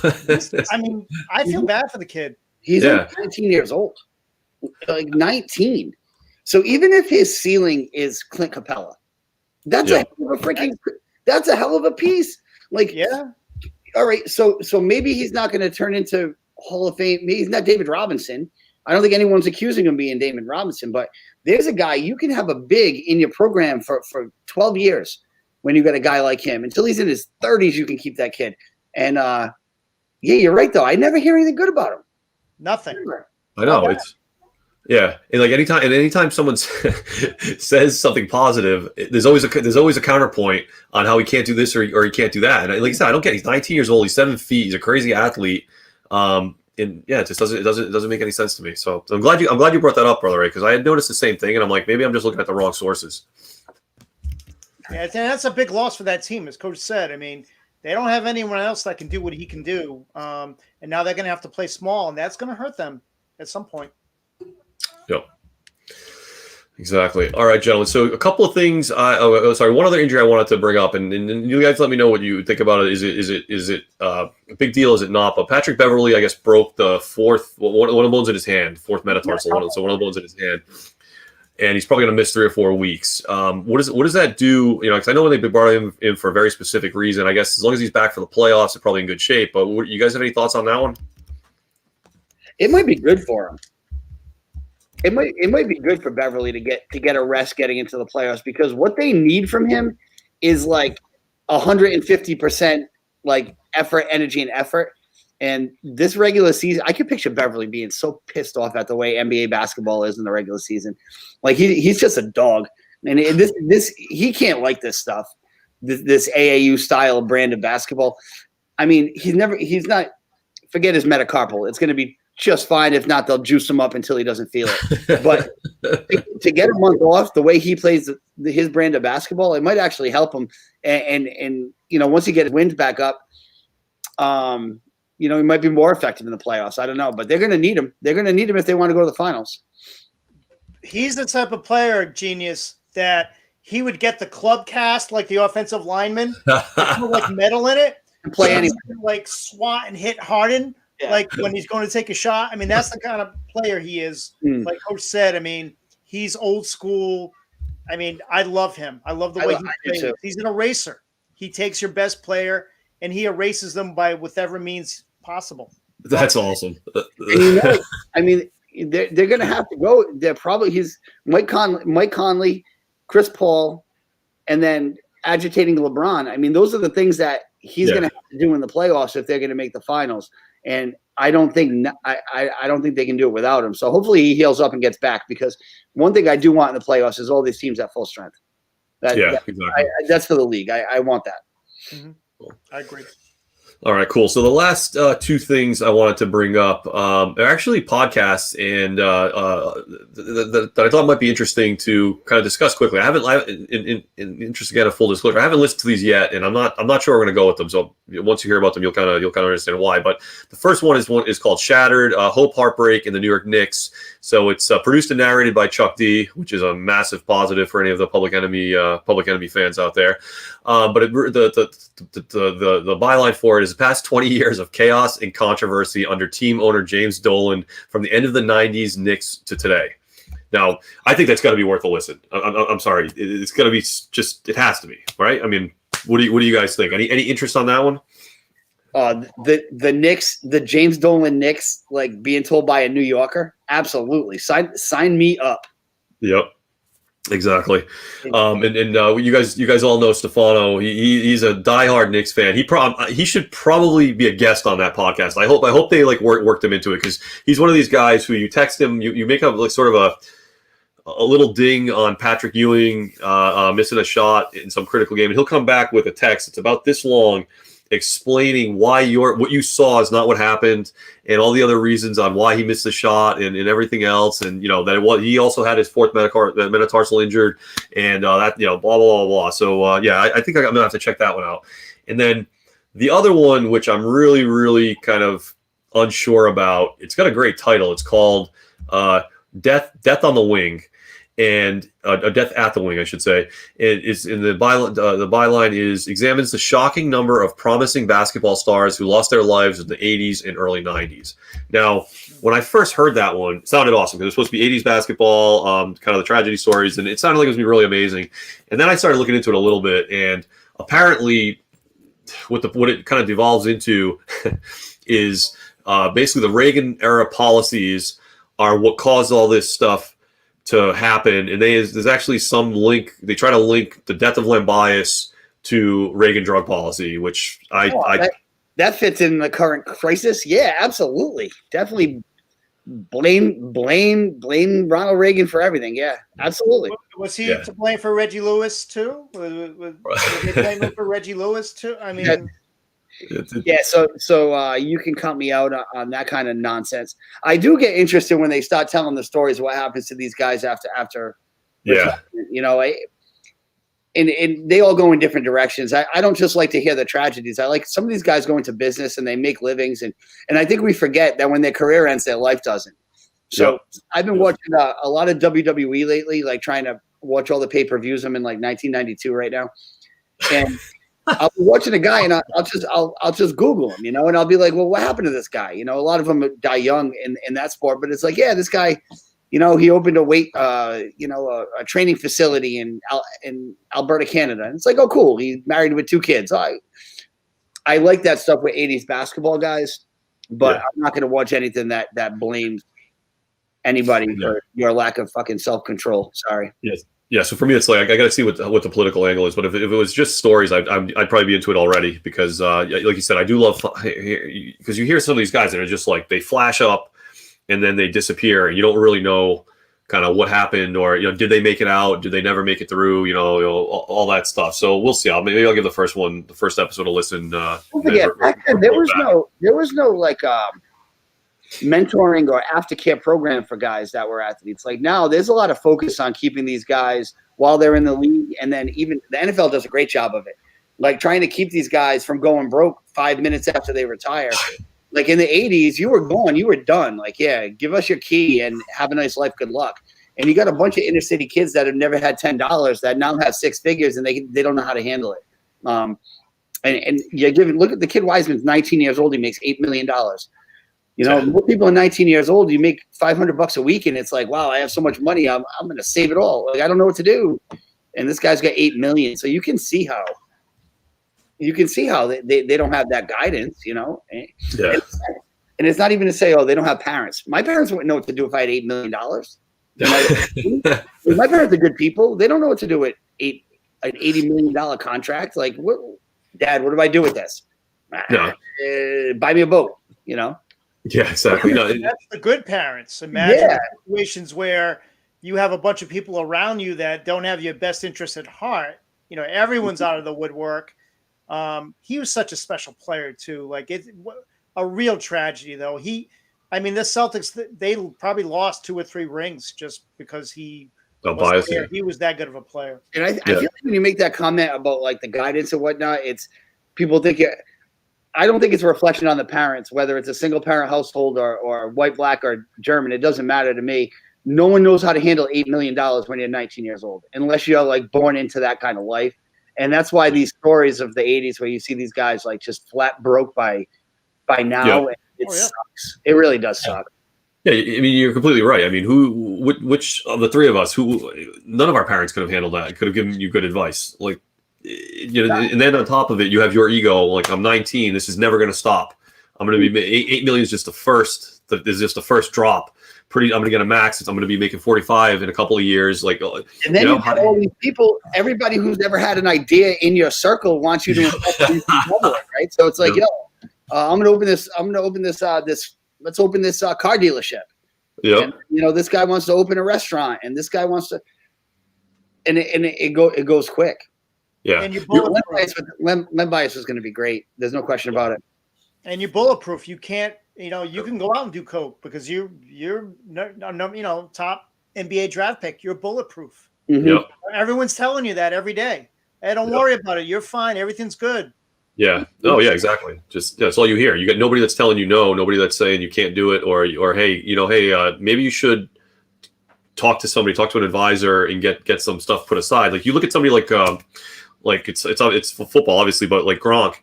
I mean, I feel bad for the kid. He's 19 years old. 19. So even if his ceiling is Clint Capella, that's a hell of a piece. All right. So maybe he's not going to turn into Hall of Fame. Maybe he's not David Robinson. I don't think anyone's accusing him of being David Robinson, but there's a guy you can have a big in your program for 12 years when you got a guy like him. Until he's in his 30s, you can keep that kid. And you're right though. I never hear anything good about him. Nothing. I know and anytime someone says something positive, there's always a counterpoint on how he can't do this or he can't do that. And like I said, I don't get it. He's 19 years old. He's 7 feet. He's a crazy athlete. It just doesn't make any sense to me. So I'm glad you brought that up, Brother Ray, because I had noticed the same thing, and I'm like, maybe I'm just looking at the wrong sources. Yeah, that's a big loss for that team, as Coach said. I mean, they don't have anyone else that can do what he can do, and now they're going to have to play small, and that's going to hurt them. at some point. Yep. Exactly. All right, gentlemen. So a couple of things. One other injury I wanted to bring up, and you guys let me know what you think about it. Is it a big deal? Is it not? But Patrick Beverley, I guess, broke the one of the bones in his hand, fourth metatarsal. So one of the bones in his hand, and he's probably going to miss 3 or 4 weeks. What does that do? Because I know when they brought him in for a very specific reason. I guess as long as he's back for the playoffs, they're probably in good shape. But you guys have any thoughts on that one? It might be good for him. It might be good for Beverley to get a rest getting into the playoffs, because what they need from him is like 150% like effort, energy, and effort. And this regular season, I can picture Beverley being so pissed off at the way NBA basketball is in the regular season. Like he's just a dog, and this he can't like this stuff, this AAU style brand of basketball. I mean, he's not. Forget his metacarpal. It's going to be just fine. If not, they'll juice him up until he doesn't feel it. But to get a month off, the way he plays his brand of basketball, it might actually help him. And once he gets his wind back up, he might be more effective in the playoffs. I don't know, but they're going to need him. They're going to need him if they want to go to the finals. He's the type of player, Genius, that he would get the club cast like the offensive lineman, like metal in it, and play anyway, like swat and hit Harden. Yeah. Like when he's going to take a shot. I mean, that's the kind of player he is. Like Coach said, I mean, he's old school. I mean, I love him. I love the way he plays. He's an eraser. He takes your best player and he erases them by whatever means possible. That's awesome. I mean, they're going to have to go. They're probably Mike Conley, Chris Paul, and then agitating LeBron. I mean, those are the things that he's going to have to do in the playoffs if they're going to make the finals. And I don't think they can do it without him. So hopefully he heals up and gets back, because one thing I do want in the playoffs is all these teams at full strength. Exactly. That's for the league. I want that. Mm-hmm. Cool. I agree. All right, cool. So the last 2 things I wanted to bring up are actually podcasts and that I thought might be interesting to kind of discuss quickly. I haven't, in interest again of full disclosure, I haven't listened to these yet, and I'm not sure we're going to go with them. So once you hear about them, you'll kind of understand why. But the first one is called Shattered: Hope, Heartbreak, and the New York Knicks. So it's produced and narrated by Chuck D, which is a massive positive for any of the Public Enemy fans out there. But the byline for it is the past 20 years of chaos and controversy under team owner James Dolan from the end of the 90s Knicks to today. Now, I think that's got to be worth a listen. I'm sorry. It's going to be it has to be, right? I mean, what do you guys think? Any interest on that one? The Knicks, the James Dolan Knicks, like being told by a New Yorker, absolutely. Sign me up. Yep. Exactly. And you guys all know Stefano. He's a diehard Knicks fan. He should probably be a guest on that podcast. I hope they like worked him into it, because he's one of these guys who you text him, you make up like sort of a little ding on Patrick Ewing missing a shot in some critical game, and he'll come back with a text. It's about this long, explaining why what you saw is not what happened, and all the other reasons on why he missed the shot and everything else. And that he also had his 4th metatarsal injured, and that blah blah blah blah. So I think I'm gonna have to check that one out. And then the other one, which I'm really really kind of unsure about, it's got a great title. It's called Death on the Wing. And a Death at the Wing, I should say. It is in the byline. The byline examines the shocking number of promising basketball stars who lost their lives in the 80s and early 90s. Now, when I first heard that one, it sounded awesome, because it was supposed to be 80s basketball, kind of the tragedy stories, and it sounded like it was going to be really amazing. And then I started looking into it a little bit, and apparently, what it kind of devolves into is basically the Reagan era policies are what caused all this stuff to happen. And there's actually some link. They try to link the death of Len Bias to Reagan drug policy, which that fits in the current crisis. Yeah, absolutely. Definitely blame Ronald Reagan for everything. Yeah, absolutely. Was he to blame for Reggie Lewis too? Was they blame him for Reggie Lewis too? I mean, so you can cut me out on that kind of nonsense. I do get interested when they start telling the stories of what happens to these guys after and they all go in different directions. I don't just like to hear the tragedies. I like some of these guys go into business and they make livings, and I think we forget that when their career ends, their life doesn't. So I've been watching a lot of WWE lately, like trying to watch all the pay-per-views. I'm in like 1992 right now, and I'll be watching a guy, and I'll just Google him, and I'll be like, well, what happened to this guy? A lot of them die young in that sport, but it's like, yeah, this guy, he opened a training facility in Alberta, Canada, and it's like, oh, cool, he's married with 2 kids. I like that stuff with 80s basketball guys, but I'm not going to watch anything that blames anybody for your lack of fucking self-control. Sorry. Yes. Yeah, so for me, it's like I got to see what the political angle is. But if it was just stories, I'd probably be into it already because, like you said, I do love because you hear some of these guys that are just like they flash up and then they disappear, and you don't really know kind of what happened or did they make it out? Did they never make it through? All that stuff. So we'll see. Maybe I'll give the first episode a listen. Don't forget, back then, there was no like mentoring or aftercare program for guys that were athletes. Like now there's a lot of focus on keeping these guys while they're in the league. And then even the NFL does a great job of it. Like trying to keep these guys from going broke 5 minutes after they retire. Like in the 80s, you were gone, you were done. Like, yeah, give us your key and have a nice life. Good luck. And you got a bunch of inner city kids that have never had $10 that now have 6 figures and they don't know how to handle it. And look at the kid Wiseman's 19 years old. He makes $8 million. More people are 19 years old. You make $500 a week, and it's like, wow, I have so much money. I'm going to save it all. Like I don't know what to do. And this guy's got $8 million. So you can see how they don't have that guidance. And it's not even to say, oh, they don't have parents. My parents wouldn't know what to do if I had $8 million. My parents are good people. They don't know what to do with an $80 million contract. Like, Dad, what do I do with this? Buy me a boat. Yeah, exactly. That's the good parents. Imagine situations where you have a bunch of people around you that don't have your best interest at heart. Everyone's out of the woodwork. He was such a special player too. Like it's a real tragedy though. The Celtics, they probably lost 2 or 3 rings just because he was that good of a player. And I feel like when you make that comment about like the guidance and whatnot, it's people think I don't think it's a reflection on the parents, whether it's a single parent household or white, black, or German. It doesn't matter to me. No one knows how to handle $8 million when you're 19 years old, unless you're like born into that kind of life. And that's why these stories of the 80s where you see these guys like just flat broke by now, it sucks. It really does suck. Yeah, you're completely right. Which of the 3 of us, none of our parents could have handled that, could have given you good advice. Like, and then on top of it, you have your ego. Like, I'm 19. This is never going to stop. I'm going to be 8 million is just the first. Is just the first drop. I'm going to get a max. I'm going to be making 45 in a couple of years. Like, and then you have all these people. Everybody who's never had an idea in your circle wants you to invest in public, right? So it's like, I'm going to open this. Let's open this car dealership. Yeah. This guy wants to open a restaurant, and this guy wants to, and it goes quick. Yeah, and Len Bias is going to be great. There's no question about it. And you're bulletproof. You can't, you can go out and do coke because you're top NBA draft pick. You're bulletproof. Mm-hmm. Yep. Everyone's telling you that every day. Hey, don't worry about it. You're fine. Everything's good. Yeah. Oh, yeah. Exactly. Just that's all you hear. You got nobody that's telling you no. Nobody that's saying you can't do it, or hey, maybe you should talk to an advisor and get some stuff put aside. Like you look at somebody like it's football, obviously, but like Gronk,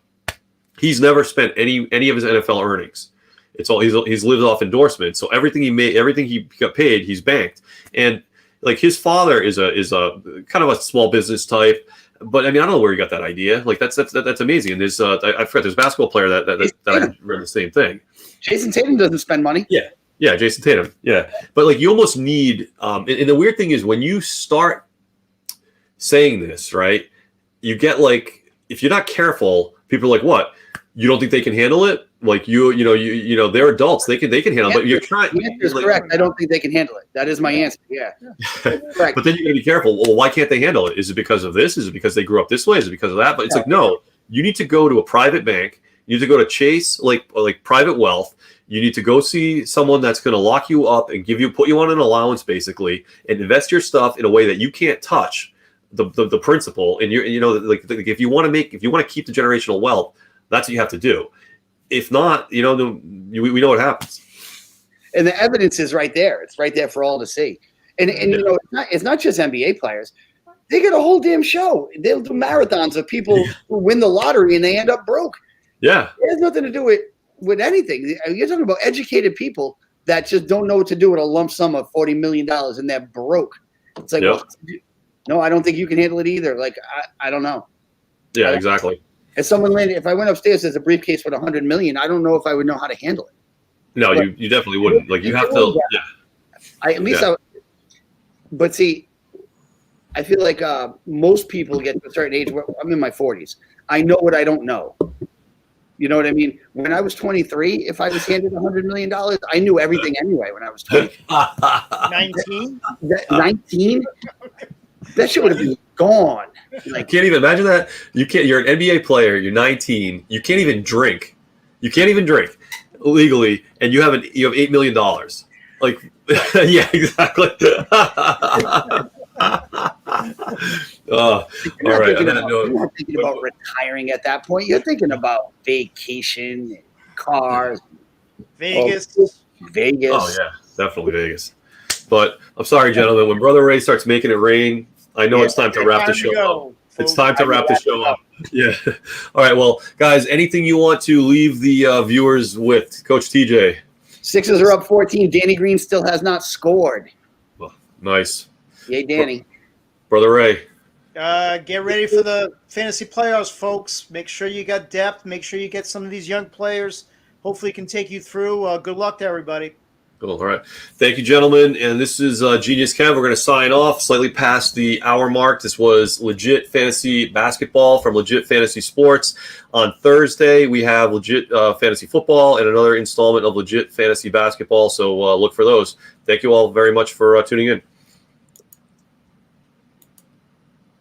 he's never spent any of his NFL earnings. It's all he's lived off endorsements. So everything he made, everything he got paid, he's banked. And like his father is a kind of a small business type. But I don't know where he got that idea. Like that's amazing. And there's I forgot there's a basketball player that I read the same thing. Jason Tatum doesn't spend money. Yeah, Jason Tatum. Yeah, but like you almost need. And the weird thing is when you start saying this, right? You get like, if you're not careful, people are like, what? You don't think they can handle it? Like they're adults. They can handle it. But you're trying. The answer is correct. I don't think they can handle it. That is my answer. Yeah. Correct. But then you got to be careful. Well, why can't they handle it? Is it because of this? Is it because they grew up this way? Is it because of that? But it's like, no, you need to go to a private bank. You need to go to Chase, like private wealth. You need to go see someone that's going to lock you up and put you on an allowance basically, and invest your stuff in a way that you can't touch the principal. And if you want to keep the generational wealth, that's what you have to do. If not, we know what happens. And the evidence is right there. It's right there for all to see. And you know, it's not just NBA players. They get a whole damn show. They'll do marathons of people who win the lottery and they end up broke. Yeah. It has nothing to do with anything. You're talking about educated people that just don't know what to do with a lump sum of $40 million and they're broke. It's like, well, no, I don't think you can handle it either. Like, I don't know. Yeah, exactly. If I went upstairs as a briefcase with $100 million, I don't know if I would know how to handle it. No, but you definitely wouldn't. Like, you have to. Yeah. But see, I feel like most people get to a certain age where I'm in my 40s. I know what I don't know. You know what I mean? When I was 23, if I was handed $100 million, I knew everything anyway when I was 20. 19? 19? That shit would have been gone. Like, can't even imagine that. You're an NBA player. You're 19. You can't even drink. You can't even drink legally, and you have $8 million. Like, yeah, exactly. All right. You're not thinking about retiring at that point. You're thinking about vacation, cars, Vegas. Vegas. Oh yeah, definitely Vegas. But I'm sorry, gentlemen. When Brother Ray starts making it rain, I know it's time to wrap the show up. It's time to wrap the show up. Yeah. All right. Well, guys, anything you want to leave the viewers with, Coach TJ? Sixers are up 14. Danny Green still has not scored. Well, nice. Yay, Danny. Brother Ray. Get ready for the fantasy playoffs, folks. Make sure you got depth. Make sure you get some of these young players. Hopefully, can take you through. Good luck to everybody. Cool. All right. Thank you, gentlemen. And this is Genius Kev. We're going to sign off slightly past the hour mark. This was Legit Fantasy Basketball from Legit Fantasy Sports. On Thursday, we have Legit Fantasy Football and another installment of Legit Fantasy Basketball. So look for those. Thank you all very much for tuning in.